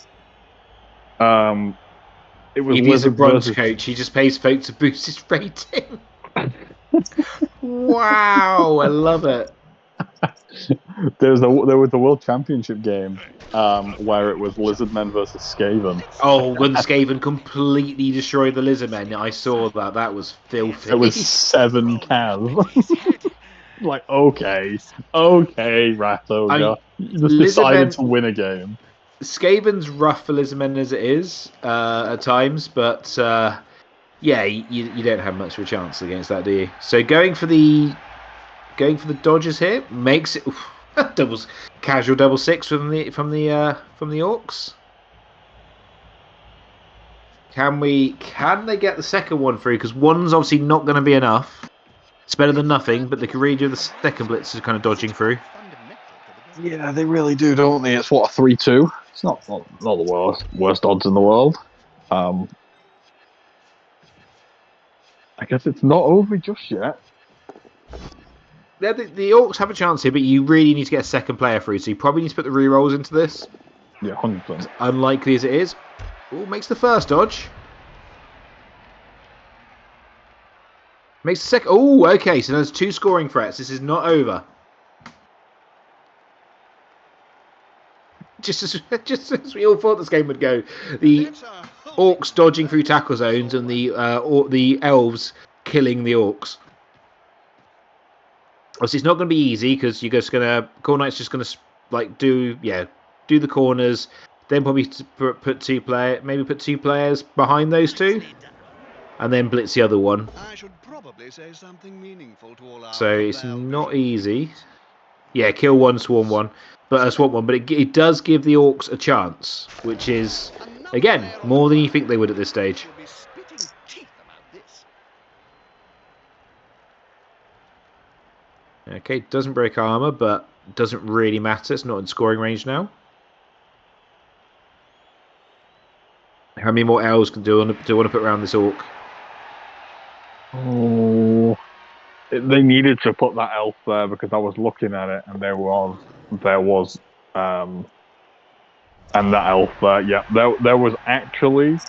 B: It was
A: if he's a bronze coach, he just pays folk to boost his rating. Wow, I love it.
B: There was the World Championship game where it was Lizardmen versus Skaven.
A: Oh, when Skaven completely destroyed the Lizardmen, I saw that. That was filthy.
B: It was 7 Cavs. Okay, Ratho, you just decided to win a game.
A: Skaven's rough for Lizardmen as it is at times, but yeah, you don't have much of a chance against that, do you? So going for the dodges here makes it casual double 6 from the Orcs. Can they get the second one through? Because one's obviously not going to be enough. It's better than nothing, but they can redo the second blitz is kind of dodging through.
B: Yeah, they really do, don't they? It's what, a 3-2? It's not the worst odds in the world. I guess it's not over just yet.
A: Yeah, the Orcs have a chance here, but you really need to get a second player through, so you probably need to put the rerolls into this.
B: Yeah, 100%.
A: As unlikely as it is. Oh, makes the first dodge. Makes the second. Oh, okay. So there's 2 scoring threats. This is not over. Just as we all thought this game would go, the Orcs dodging through tackle zones and the Elves killing the Orcs. Obviously, it's not going to be easy because you're just gonna Khornight's just gonna do the corners, then probably put 2 players behind those 2, and then blitz the other one.
C: I should probably say something meaningful to all our
A: So it's
C: Cabal
A: not
C: vision
A: easy. Yeah, kill 1, swarm 1, but swamp 1. But it does give the Orcs a chance, which is again more than you think they would at this stage.
C: She'll be spitting teeth about this.
A: Okay, doesn't break armor, but doesn't really matter. It's not in scoring range now. How many more L's do I want to put around this Orc?
B: Oh, they needed to put that elf there because I was looking at it and there was, and that elf there. Yeah, there was actually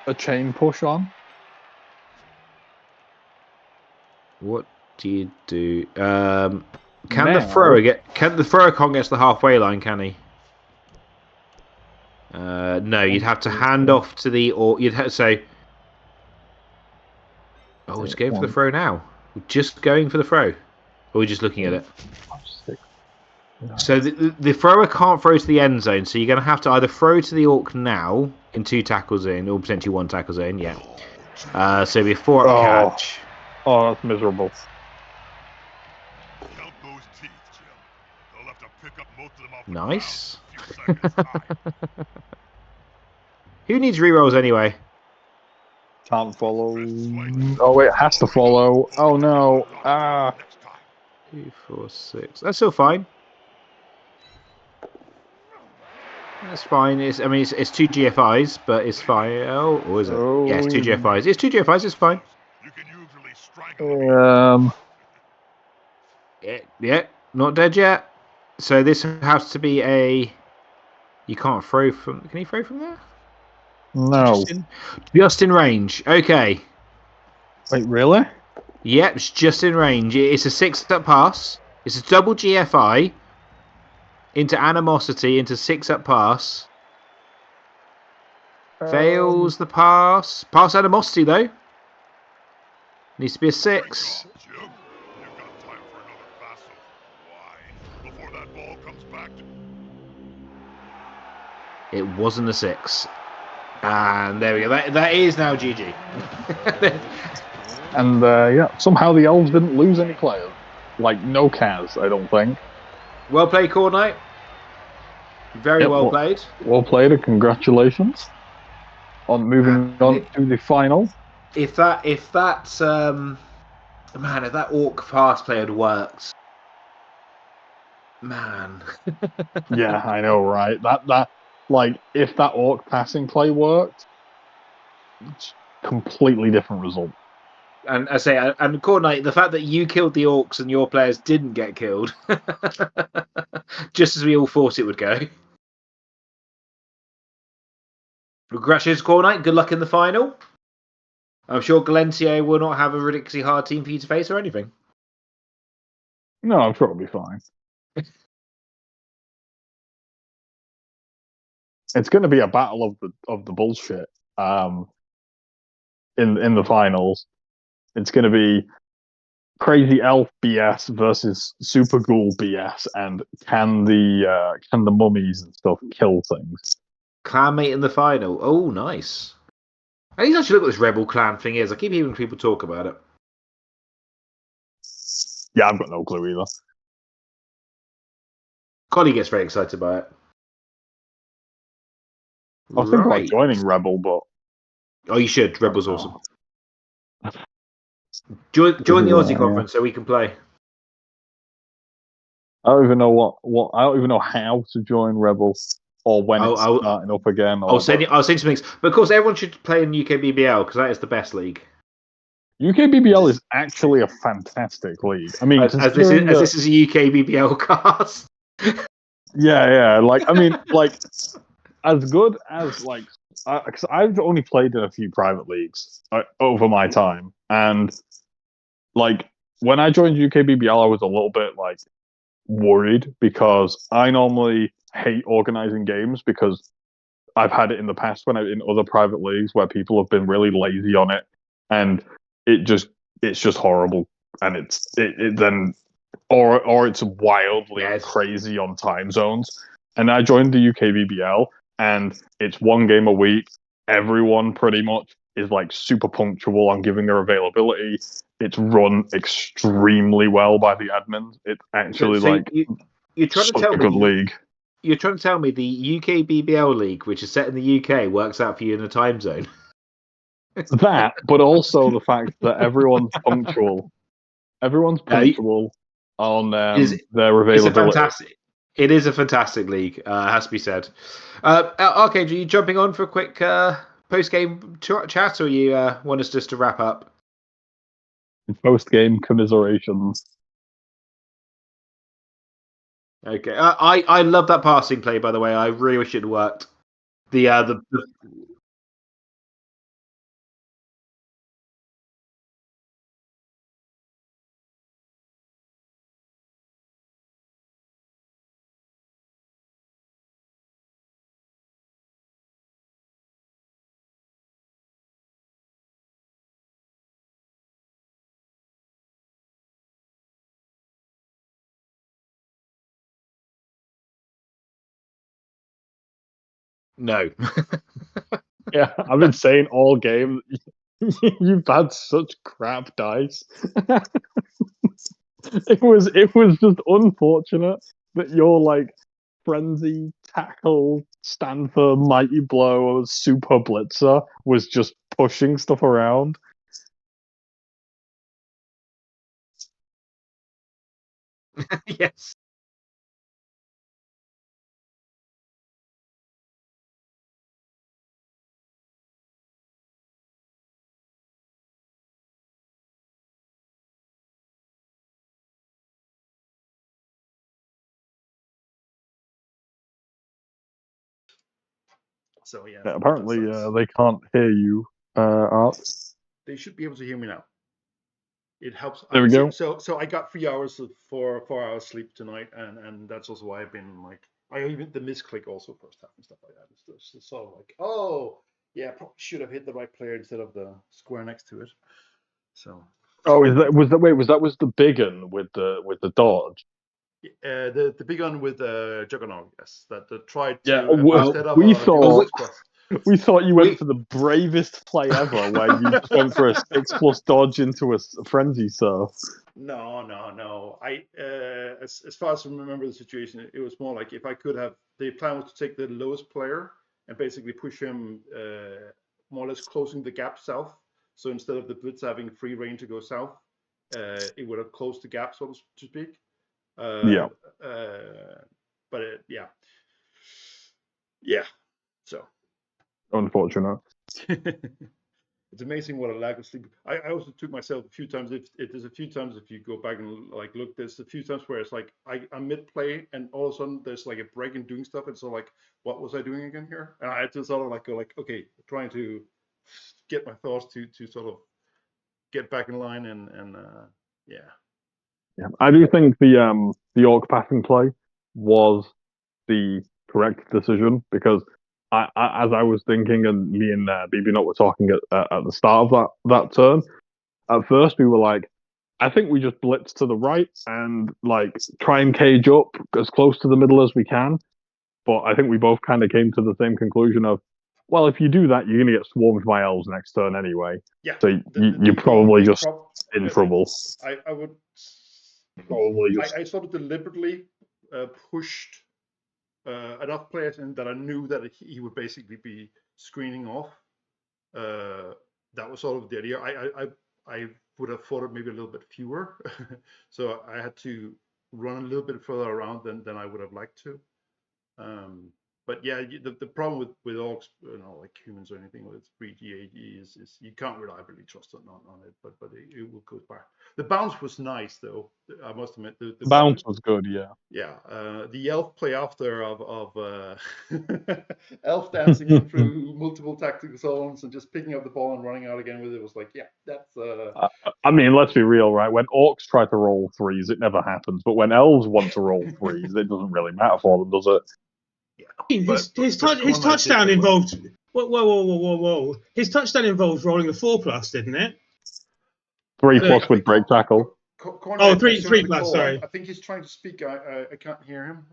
B: a chain push on.
A: What do you do? Can the thrower can't get to the halfway line? Can he? No, you'd have to hand off to the or you'd have to say. Oh, he's going for the throw now. We're just going for the throw. Or are we just looking at it? So the thrower can't throw to the end zone, so you're going to have to either throw to the Orc now in 2 tackles in, or potentially 1 tackles in, yeah. So it'll be a 4-up catch.
B: Oh, that's miserable.
D: Count those teeth, Jim. They'll have to pick up most of them off the
A: Nice.
D: ground in a few seconds' time.
A: Who needs rerolls anyway?
B: Can't follow. Oh wait, it has to follow. Oh no.
D: Next time.
A: 2, 4, 6. That's still fine. That's fine. It's 2 GFIs, but it's fine. Oh, or is it? Yeah, it's 2 GFIs. It's 2 GFIs. It's fine.
D: You can usually strangle them.
A: Yeah, not dead yet. So this has to be a. You can't throw from. Can you throw from there?
B: No.
A: Just in range. Okay.
B: Wait, really?
A: Yep, it's just in range. It's a 6-up pass. It's a double GFI into Animosity into 6-up pass. Fails the pass. Pass Animosity though. Needs to be a 6.
D: Jim, you've got time for another vassal. Why? Before that ball comes back to...
A: It wasn't a 6. And there we go. That is now GG.
B: And yeah, somehow the Elves didn't lose any players. Like, no Kaz, I don't think.
A: Well played, Khornight. Very well played.
B: Well played, and congratulations on moving on to the final.
A: If that Orc pass play had worked, man.
B: Yeah, I know, right? That like, if that Orc passing play worked, it's completely different result.
A: And I say, and Khornight, the fact that you killed the Orcs and your players didn't get killed, just as we all thought it would go. Congratulations, Khornight. Good luck in the final. I'm sure Galencia will not have a ridiculously hard team for you to face or anything.
B: No, I'm sure it'll be fine. It's going to be a battle of the bullshit. In the finals, it's going to be Crazy Elf BS versus Super Ghoul BS, and can the mummies and stuff kill things?
A: Clanmate in the final. Oh, nice. I need to actually look what this Rebel Clan thing is. I keep hearing people talk about it.
B: Yeah, I've got no clue either.
A: Connie gets very excited by it.
B: I was thinking about joining Rebel, but...
A: Oh, you should. Rebel's awesome. Join the Aussie conference so we can play.
B: I don't even know I don't even know how to join Rebel or when it's starting up again.
A: I'll send you some links. But of course, everyone should play in UKBBL because that is the best league.
B: UKBBL is actually a fantastic league. I mean,
A: as this is a UKBBL cast.
B: Yeah. Like, I mean, like, as good as like because I've only played in a few private leagues over my time, and like when I joined UKBBL, I was a little bit like worried because I normally hate organizing games because I've had it in the past when in other private leagues where people have been really lazy on it, and it's just horrible, and it then or it's wildly
A: Yes.
B: crazy on time zones. And I joined the UKBBL, and it's one game a week. Everyone pretty much is like super punctual on giving their availability. It's run extremely well by the admins. It's actually like
A: you're trying to
B: such
A: tell
B: a good
A: me
B: league.
A: you're trying to tell me the UKBBL league, which is set in the UK, works out for you in a time zone.
B: That, but also the fact that everyone's punctual. Everyone's punctual on their availability.
A: It's a fantastic. It is a fantastic league. Has to be said. Arcade, are you jumping on for a quick post-game chat, or you want us just to wrap up?
B: Post-game commiserations.
A: Okay. I love that passing play. By the way, I really wish it had worked. The no.
B: Yeah, I've been saying all game, you've had such crap dice. It was just unfortunate that your like frenzy tackle stand for mighty blow or super blitzer was just pushing stuff around.
A: Yes.
E: So yeah.
B: Yeah, apparently, they can't hear you, Art.
E: They should be able to hear me now. It helps.
B: There we go.
E: So I got 3 hours of 4 hours sleep tonight, and that's also why I've been like, I even the misclick also first half and stuff like that. It's sort of like, oh yeah, probably should have hit the right player instead of the square next to it. So.
B: Oh, was the big one with the dodge?
E: The big one with Juggernaut, yes, that tried to
B: Yeah, well,
E: instead of
B: we thought
E: cross.
B: we thought you went for the bravest play ever, where you went for a 6+ dodge into a frenzy surf.
E: No. I as far as I remember the situation, it was more like if I could have. The plan was to take the lowest player and basically push him more or less closing the gap south. So instead of the blitz having free reign to go south, it would have closed the gap, so to speak.
B: Yeah.
E: But yeah. So
B: Unfortunate.
E: it's amazing what a lack of sleep. I also took myself a few times. If there's a few times if you go back and like look, there's a few times where it's like I'm mid play and all of a sudden there's like a break in doing stuff, and so like, what was I doing again here? And I had to sort of like go like, okay, trying to get my thoughts to sort of get back in line and yeah.
B: Yeah, I do think the orc passing play was the correct decision because as I was thinking, and me and BB Nut were talking at the start of that turn. At first, we were like, I think we just blitz to the right and like try and cage up as close to the middle as we can. But I think we both kind of came to the same conclusion of, well, if you do that, you're going to get swarmed by elves next turn anyway.
E: Yeah.
B: So you're probably just in trouble.
E: I would
B: Probably just.
E: I sort of deliberately pushed enough players in that I knew that he would basically be screening off. That was sort of the idea. I would have thought of maybe a little bit fewer, so I had to run a little bit further around than I would have liked to. But yeah, the problem with orcs, like humans or anything with 3G is you can't reliably trust on it. But it will go back. The bounce was nice though. I must admit the
B: Bounce was good, yeah.
E: Yeah, the elf play after of elf dancing in through multiple tactical zones and just picking up the ball and running out again with it was like, yeah, that's.
B: I mean, let's be real, right? When orcs try to roll threes, it never happens. But when elves want to roll threes, it doesn't really matter for them, does it?
F: His touchdown involved. Whoa! His touchdown involved rolling a 4+, didn't it?
B: 3+ with break tackle.
E: Khornight,
F: 3+. Sorry,
E: I think he's trying to speak. I can't hear him.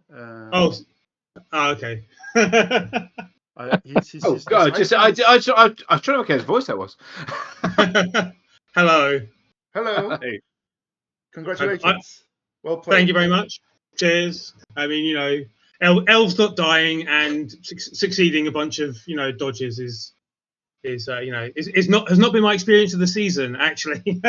F: okay.
A: God! I was trying to work out his voice. That was.
F: Hello.
E: Hello.
A: Hey.
E: Congratulations. Well played.
F: Thank you very much. Cheers. I mean, elves not dying and succeeding a bunch of dodges is has not been my experience of the season actually.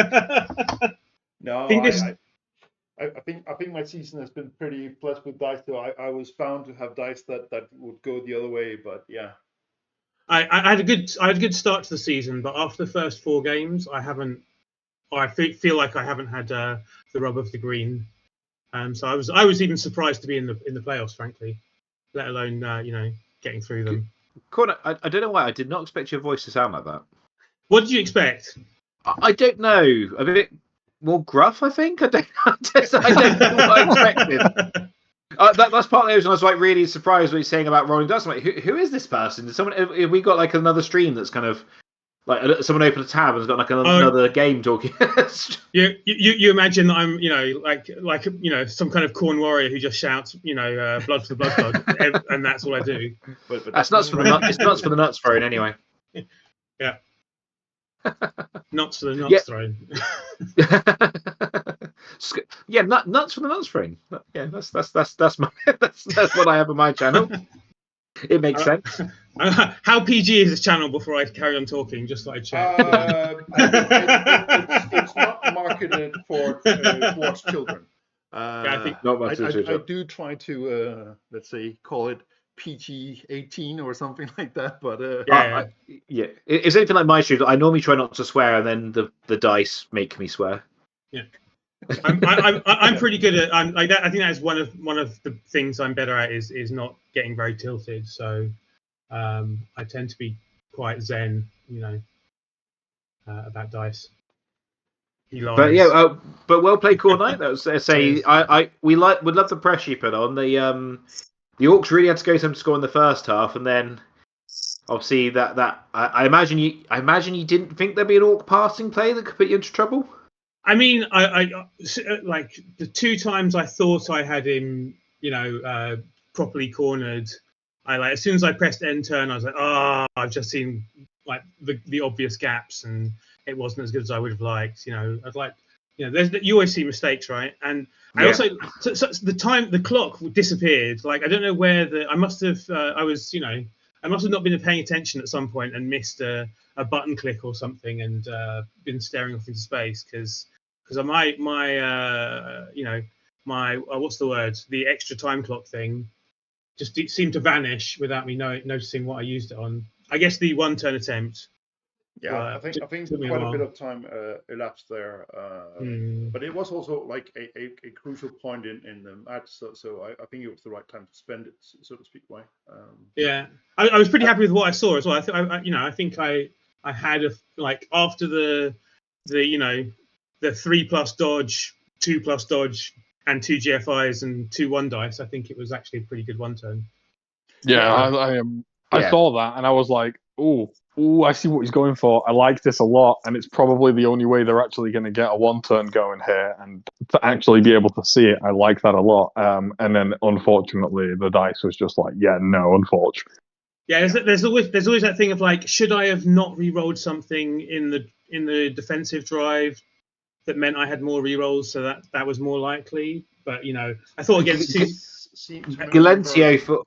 E: No, I think my season has been pretty blessed with dice. Though I was bound to have dice that would go the other way, but yeah.
F: I had a good start to the season, but after the first 4 games, I feel like I haven't had the rub of the green. So I was even surprised to be in the playoffs, frankly, let alone getting through them.
A: Khornight, I don't know why I did not expect your voice to sound like that.
F: What did you expect?
A: I don't know. A bit more gruff, I think. I don't know what I expected. That's partly the reason I was like really surprised what he's saying about rolling dice. I'm like, who is this person? Have we got like another stream that's kind of like someone opened a tab and has got like another game talking?
F: You imagine that I'm like some kind of Khorne warrior who just shouts blood for the blood god, and that's all I do.
E: But
A: that's nuts for the nuts. It's nuts for the nuts throne anyway.
F: Yeah. Nuts for the nuts throne.
A: Yeah, nuts for the nuts throne. Yeah, that's what I have on my channel. It makes sense.
F: How PG is this channel before I carry on talking? Just so I check.
E: It's not marketed towards children.
F: I think
A: not much.
E: I do try to let's say call it PG-18 or something like that, but
A: it's anything like my stream. I normally try not to swear, and then the dice make me swear.
F: Yeah, I'm pretty good at. I'm like that. I think that's one of the things I'm better at is not getting very tilted. So I tend to be quite zen, about dice.
A: But but well played, Khornight. That was would love the pressure you put on the Orcs really had to go to him to score in the first half, and then obviously that I imagine you didn't think there'd be an Orc passing play that could put you into trouble.
F: I mean, I like the 2 times I thought I had him, properly cornered. As soon as I pressed end turn, I was like, I've just seen like the obvious gaps, and it wasn't as good as I would have liked. I'd like. You always see mistakes, right? And I also so the clock disappeared. Like I don't know where I must have I must have not been paying attention at some point and missed a button click or something and been staring off into space because my what's the word, the extra time clock thing just seemed to vanish without me noticing what I used it on. I guess the 1 turn attempt.
E: Yeah, I think quite a bit of time elapsed there, but it was also like a crucial point in the match. So I think it was the right time to spend it, so to speak. Why?
F: Yeah, I was pretty happy with what I saw as well. I think I had after the 3+ dodge, 2+ dodge, and 2 GFIs and 2 1 dice. I think it was actually a pretty good 1 turn.
B: Yeah, I saw that and I was like, ooh, I see what he's going for. I like this a lot, and it's probably the only way they're actually going to get a 1 turn going here. And to actually be able to see it, I like that a lot. And then, unfortunately, the dice was just like, unfortunately.
F: Yeah, there's always that thing of like, should I have not re-rolled something in the defensive drive that meant I had more re-rolls, so that was more likely. But I thought against
A: Galencio for.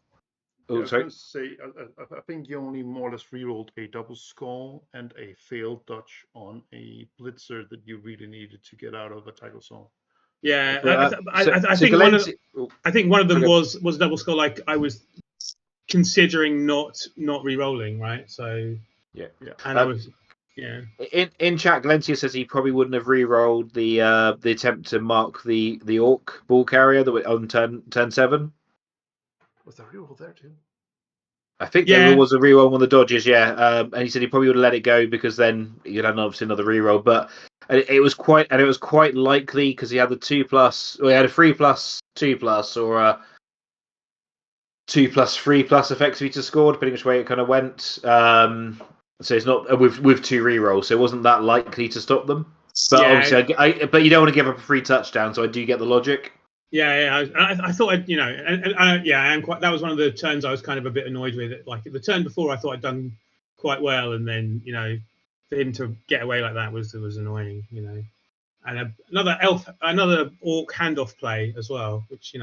E: I was going to say, I think you only more or less rerolled a double skull and a failed dodge on a blitzer that you really needed to get out of a title zone.
F: Yeah, I think one of them was double skull. Like I was considering not re-rolling, right? So
A: Yeah.
F: and I was
A: In chat, Glentia says he probably wouldn't have re-rolled the attempt to mark the orc ball carrier that on turn 7.
E: Was there reroll there too?
A: I think there was a re-roll on the dodges, and he said he probably would have let it go because then you'd have obviously another re-roll. But it was quite likely because he had the 2+, or he had a 3+, 2+, or a 2+, 3+ effectively to score, depending which way it kind of went. So it's not with 2 re-rolls, so it wasn't that likely to stop them. But obviously, but you don't want to give up a free touchdown, so I do get the logic.
F: I thought I am quite. That was one of the turns I was kind of a bit annoyed with. Like the turn before, I thought I'd done quite well, and then for him to get away like that was annoying. And another orc handoff play as well, which the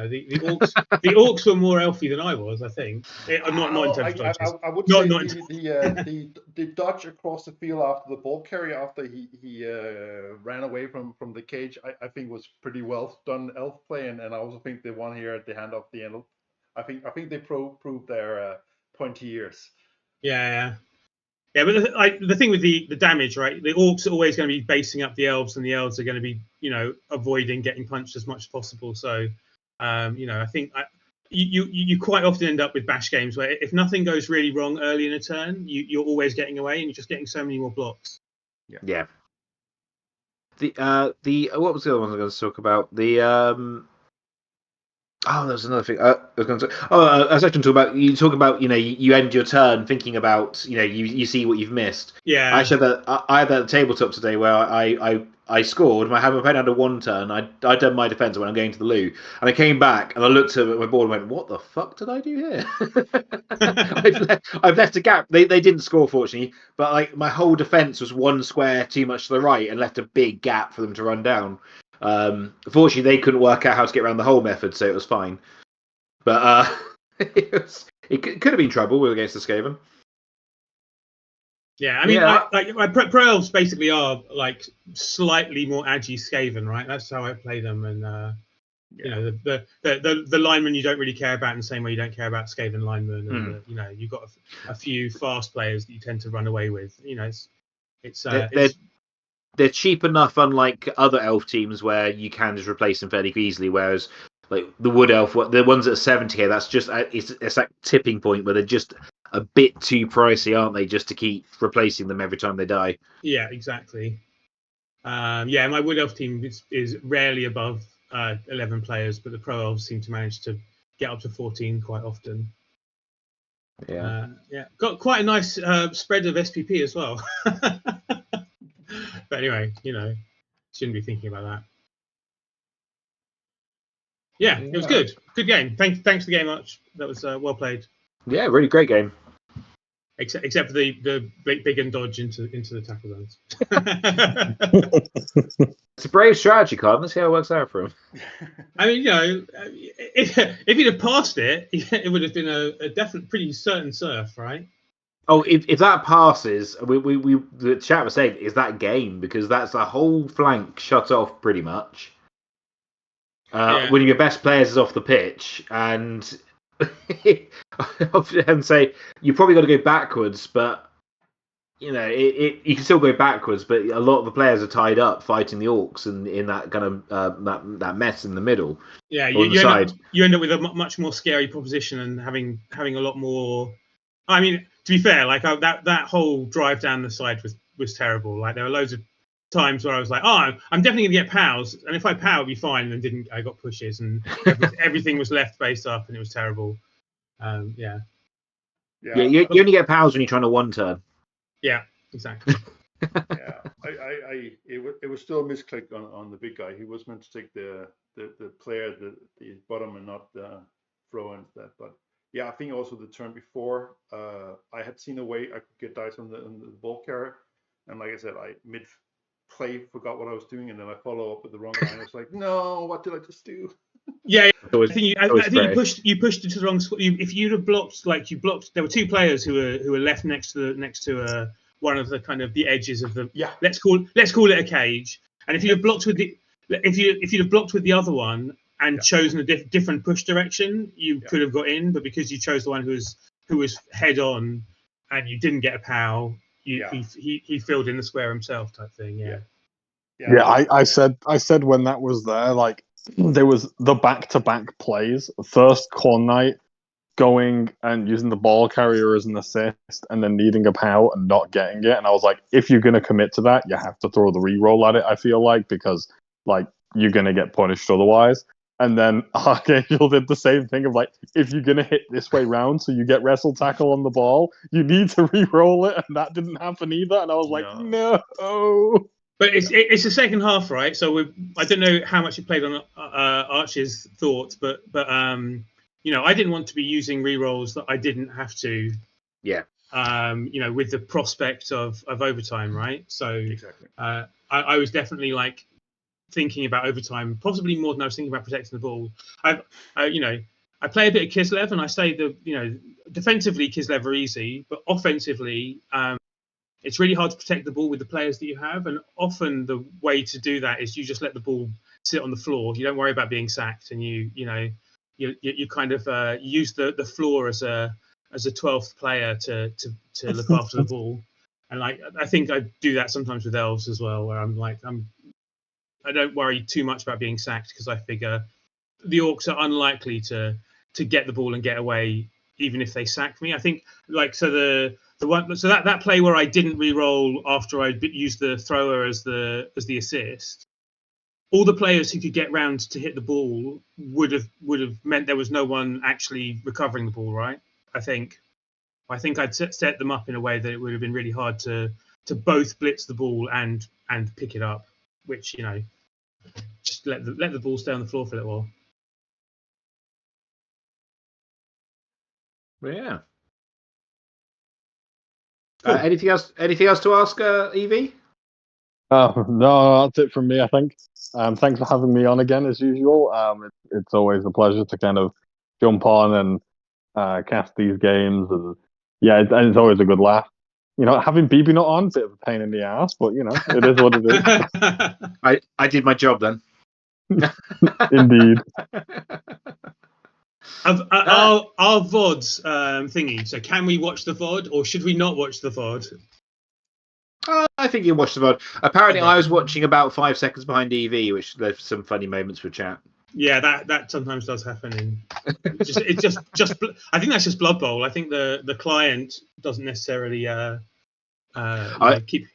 F: orcs were more elfy than I was, I think. Not in terms of dodges.
E: I would say the dodge across the field after the ball carrier after he ran away from the cage, I think was pretty well done elf play, and I also think the one here at the handoff the end. I think they proved their pointy ears.
F: Yeah, but the thing with the damage, right? The orcs are always going to be basing up the elves, and the elves are going to be, avoiding getting punched as much as possible. So, I think you quite often end up with bash games where if nothing goes really wrong early in a turn, you're always getting away, and you're just getting so many more blocks.
A: Yeah. The what was the other one I was going to talk about? There was another thing. I was going to say. I was actually talking about. You end your turn thinking about. You see what you've missed.
F: Yeah.
A: I had that tabletop today where I scored. I had under 1 turn. I'd done my defense when I'm going to the loo, and I came back and I looked at my board and went, "What the fuck did I do here?" I've left a gap. They didn't score, fortunately, but my whole defense was 1 square too much to the right and left a big gap for them to run down. Fortunately, they couldn't work out how to get around the whole method, so it was fine. But it could have been trouble against the Skaven.
F: Yeah, I mean, pro elves basically are slightly more agi Skaven, right? That's how I play them, and the linemen you don't really care about in the same way you don't care about Skaven linemen, and you've got a few fast players that you tend to run away with.
A: They're cheap enough, unlike other elf teams where you can just replace them fairly easily. Whereas, the wood elf, the ones at 70k, that's just it's that tipping point where they're just a bit too pricey, aren't they? Just to keep replacing them every time they die.
F: Yeah, exactly. My wood elf team is rarely above 11 players, but the pro elves seem to manage to get up to 14 quite often.
A: Yeah.
F: Got quite a nice spread of SPP as well. But anyway, shouldn't be thinking about that. Yeah, it was good. Good game. Thanks for the game, Arch. That was well played.
A: Yeah, really great game.
F: Except for the big and dodge into the tackle zones.
A: It's a brave strategy card. Let's see how it works out for him.
F: I mean, if he'd have passed it, it would have been a definite, pretty certain surf, right?
A: Oh, if that passes, we the chat was saying, is that game? Because that's a whole flank shut off pretty much. One of your best players is off the pitch, and and say you probably got to go backwards, but you can still go backwards, but a lot of the players are tied up fighting the orcs in that kind of that mess in the middle.
F: Yeah, you end up with a much more scary proposition and having a lot more. I mean, to be fair, that whole drive down the side was terrible. There were loads of times where I was like, "Oh, I'm definitely gonna get POWs, and if I POW, it'll be fine." And didn't. I got pushes, and everything was left base up, and it was terrible.
A: You only get POWs when you're trying to 1 turn.
F: Yeah, exactly.
E: It was still a misclick on the big guy. He was meant to take the player the bottom and not throw instead, but. Yeah, I think also the turn before, I had seen a way I could get dice on the ball carrier, and like I said, I mid-play forgot what I was doing, and then I follow up with the wrong guy. I was like, no, what did I just do?
F: Yeah, I think you pushed into the wrong spot. If you'd have blocked, you blocked. There were 2 players who were left next to one of the kind of the edges of the.
E: Yeah.
F: Let's call it a cage. And if you'd have blocked with the other one. And chosen a different push direction, you could have got in, but because you chose the one who was who was head on, and you didn't get a POW,
E: Yeah.
F: he filled in the square himself, type thing. Yeah.
B: Yeah, I said when that was there, like there was the back-to-back plays. First, Khornight going and using the ball carrier as an assist, and then needing a POW and not getting it. And I was like, if you're gonna commit to that, you have to throw the reroll at it. I feel like because like you're gonna get punished otherwise. And then Archangel did the same thing of like, if you're gonna hit this way round, so you get wrestle tackle on the ball, you need to re-roll it, and that didn't happen either. And I was like, no.
F: But it's the second half, right? So I don't know how much you played on Arch's thoughts, but you know, I didn't want to be using re-rolls that I didn't have to.
A: Yeah.
F: You know, with the prospect of overtime, right? So
E: Exactly.
F: I was definitely like thinking about overtime, possibly more than I was thinking about protecting the ball. You know, I play a bit of Kislev, and I say defensively Kislev are easy, but offensively, it's really hard to protect the ball with the players that you have. And often the way to do that is you just let the ball sit on the floor. You don't worry about being sacked, and you kind of use the floor as a 12th player to look after the ball. And like I think I do that sometimes with elves as well, where I don't worry too much about being sacked because I figure the orcs are unlikely to get the ball and get away even if they sack me. I think like that play where I didn't re-roll after I used the thrower as the assist, all the players who could get round to hit the ball would have meant there was no one actually recovering the ball, right? I think I'd set them up in a way that it would have been really hard to both blitz the ball and pick it up, which, you know, just let the ball stay on the floor for a little while.
A: Well, yeah. Cool. Anything else to ask, Evie?
B: No, that's it from me, I think. Thanks for having me on again, as usual. It's always a pleasure to kind of jump on and cast these games. And yeah, it's always a good laugh. You know, having BB not on, bit of a pain in the ass, but you know, it is what it
A: is. I did my job then.
B: Indeed.
F: Our VODs thingy. So can we watch the VOD or should we not watch the VOD?
A: I think you can watch the VOD. Apparently, I was watching about 5 seconds behind EV, which left some funny moments for chat.
F: Yeah, that sometimes does happen. It's just. I think that's just Blood Bowl. I think the client doesn't necessarily keep.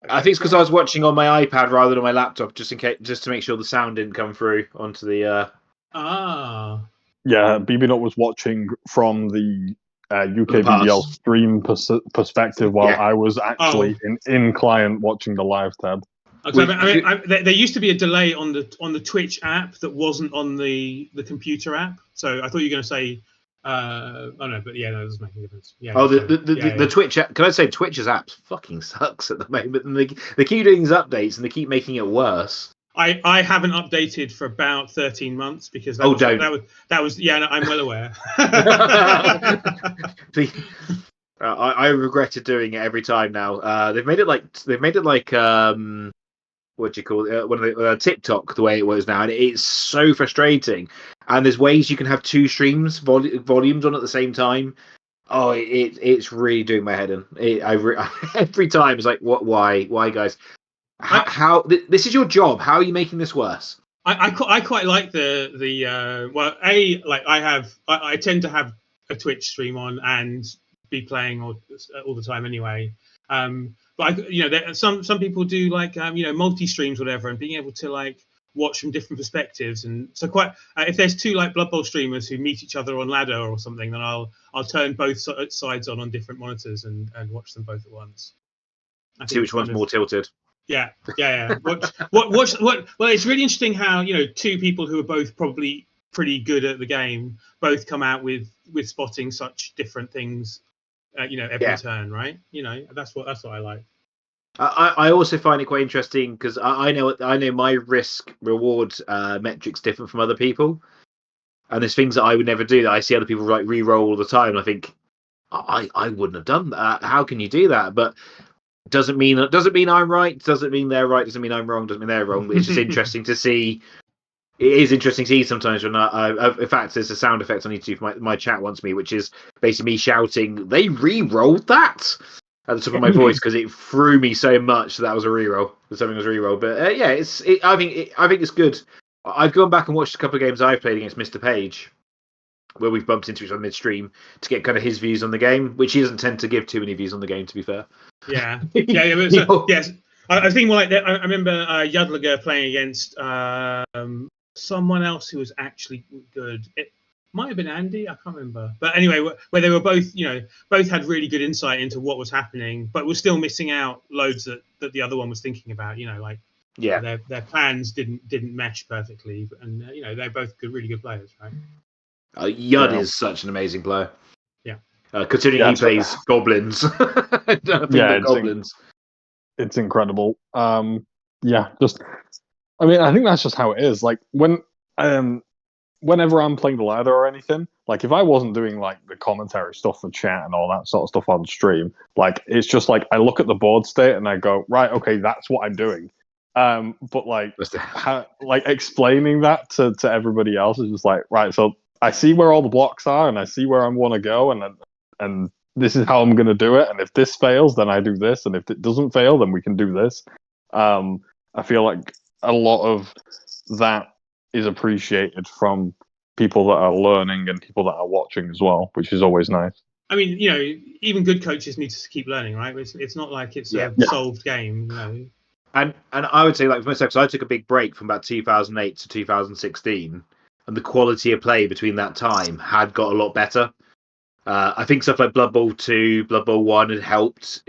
A: I think it's because I was watching on my iPad rather than on my laptop, just to make sure the sound didn't come through onto the.
B: Yeah, BB was watching from the UKBBL stream perspective while I was actually in client watching the live tab.
F: There used to be a delay on the Twitch app that wasn't on the computer app. So I thought you were going to say, no, but yeah, no, it doesn't make any difference. Yeah.
A: The Twitch app. Can I say Twitch's app fucking sucks at the moment, and they keep doing these updates and they keep making it worse.
F: I haven't updated for about 13 months because that was no, I'm well aware.
A: I regretted doing it every time now. They've made it like what do you call it? One of the TikTok the way it was now, and it's so frustrating. And there's ways you can have two streams volumes on at the same time. Oh, it's really doing my head in. Every time it's like, what? Why, guys? How this is your job? How are you making this worse?
F: I quite like I tend to have a Twitch stream on and be playing all the time anyway. But some people do like multi streams, whatever, and being able to like watch from different perspectives. And so if there's two like Blood Bowl streamers who meet each other on ladder or something, then I'll turn both sides on different monitors and watch them both at once.
A: See which one's more tilted.
F: Yeah. Watch. Well, it's really interesting how two people who are both probably pretty good at the game both come out with spotting such different things. Every turn, right? That's what I like.
A: I also find it quite interesting because I know my risk reward metrics different from other people, and there's things that I would never do that I see other people like re-roll all the time. And I think I wouldn't have done that. How can you do that? But doesn't mean I'm right. Doesn't mean they're right. Doesn't mean I'm wrong. Doesn't mean they're wrong. It's just interesting to see It is interesting to see sometimes when in fact, there's a sound effect I need to do for my chat wants me, which is basically me shouting, "They re-rolled that!" at the top of my voice because it threw me so much that was a re-roll. That something was a re-roll. But yeah, I think it's good. I've gone back and watched a couple of games I've played against Mr. Page, where we've bumped into each other midstream to get kind of his views on the game, which he doesn't tend to give too many views on the game, to be fair.
F: Yeah. Yes. I was thinking more like that. I remember Yudliger playing against someone else who was actually good. It might have been Andy. I can't remember. But anyway, where they were both, both had really good insight into what was happening, but were still missing out loads that the other one was thinking about. Their plans didn't mesh perfectly, and they're both really good players, right?
A: Yud is such an amazing player.
F: Yeah.
A: Considering he plays goblins. Goblins.
B: It's incredible. I think that's just how it is. Like whenever I'm playing the ladder or anything, like if I wasn't doing like the commentary stuff for chat and all that sort of stuff on stream, like it's just like I look at the board state and I go, right, okay, that's what I'm doing. But like explaining that to everybody else is just like, right, so I see where all the blocks are and I see where I want to go and this is how I'm going to do it. And if this fails, then I do this. And if it doesn't fail, then we can do this. I feel like a lot of that is appreciated from people that are learning and people that are watching as well, which is always nice.
F: I mean, even good coaches need to keep learning, right? It's not like it's a solved game,
A: And I would say, like for myself, because I took a big break from about 2008 to 2016, and the quality of play between that time had got a lot better. I think stuff like Blood Bowl 2, Blood Bowl 1 had helped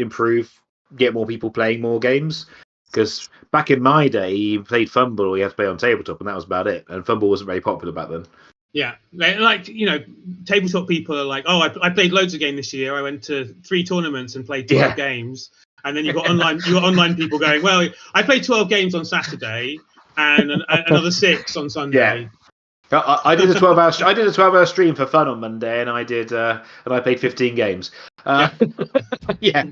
A: get more people playing more games. Because back in my day, you played Fumble, you had to play on tabletop, and that was about it. And Fumble wasn't very popular back then.
F: Yeah, tabletop people are like, oh, I played loads of games this year. I went to 3 tournaments and played 12 games. And then you got online people going, well, I played 12 games on Saturday and another 6 on Sunday.
A: Yeah. I did a 12-hour stream for fun on Monday, and I played 15 games. Yeah.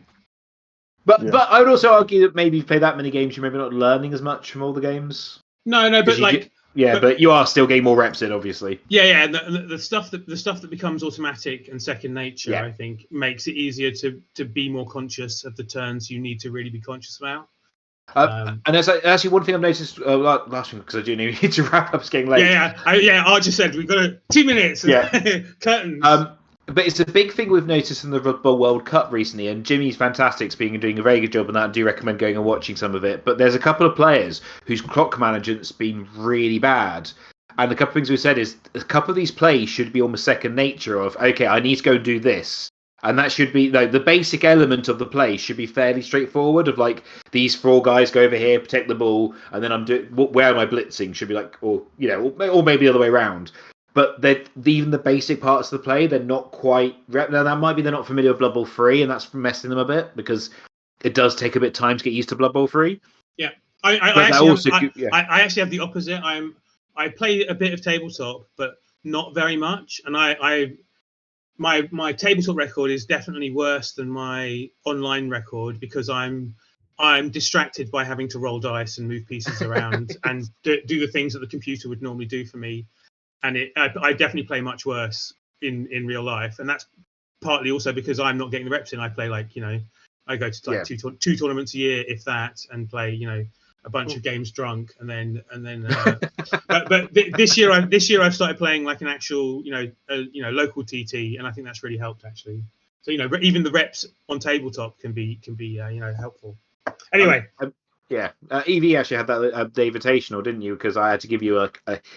A: But I would also argue that maybe if you play that many games, you're maybe not learning as much from all the games.
F: No, but like.
A: But you are still getting more reps in, obviously.
F: Yeah, and the stuff that becomes automatic and second nature, I think, makes it easier to be more conscious of the turns you need to really be conscious about.
A: And there's actually one thing I've noticed last week, because I do need to wrap up. It's getting late.
F: Archer said we've got 2 minutes. Curtains.
A: But it's a big thing we've noticed in the Rugby World Cup recently, and Jimmy's fantastic, doing a very good job on that. I do recommend going and watching some of it. But there's a couple of players whose clock management's been really bad. And a couple of things we've said is a couple of these plays should be almost second nature of, okay, I need to go and do this. And that should be, the basic element of the play should be fairly straightforward of like, these 4 guys go over here, protect the ball, and then I'm doing, where am I blitzing? Should be like, or maybe the other way around. But even the basic parts of the play, they're not quite. Now that might be they're not familiar with Blood Bowl 3, and that's messing them a bit because it does take a bit of time to get used to Blood Bowl 3.
F: Yeah, I actually have the opposite. I play a bit of tabletop, but not very much, and my tabletop record is definitely worse than my online record because I'm distracted by having to roll dice and move pieces around and do the things that the computer would normally do for me. And I definitely play much worse in real life, and that's partly also because I'm not getting the reps in. I play I go to like two tournaments a year, if that, and play a bunch of games drunk, and then. But this year I've started playing like an actual local TT, and I think that's really helped actually. So even the reps on tabletop can be helpful. Anyway.
A: EV actually had that the Invitational, didn't you? Because I had to give you a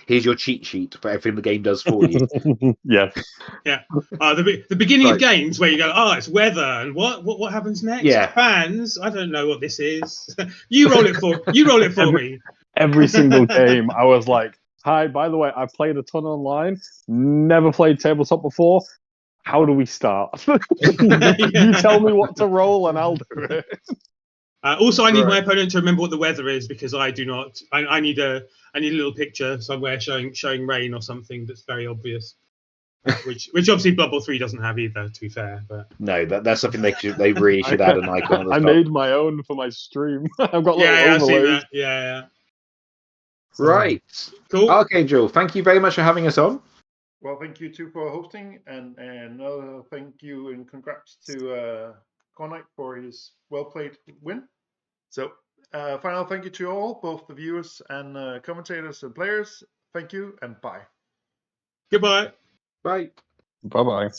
A: here's your cheat sheet for everything the game does for you.
B: Yeah.
F: The beginning of games where you go, it's weather, and what happens next?
A: Yeah.
F: Fans, I don't know what this is. You roll it for me.
B: Every single game, I was like, hi, by the way, I've played a ton online, never played tabletop before. How do we start? You tell me what to roll, and I'll do it.
F: Also, I need my opponent to remember what the weather is because I do not. I need a little picture somewhere showing rain or something that's very obvious, which obviously Blood Bowl 3 doesn't have either. To be fair, but
A: no, that's something they really should add an icon.
B: I made my own for my stream. I've got little overlays.
F: I've seen that. Yeah.
A: Right.
F: Cool.
A: Archangel, thank you very much for having us on.
E: Well, thank you too for hosting, and another thank you and congrats to Khornight for his well-played win. So, final thank you to all, both the viewers and commentators and players. Thank you and bye.
F: Goodbye.
A: Bye.
B: Bye bye.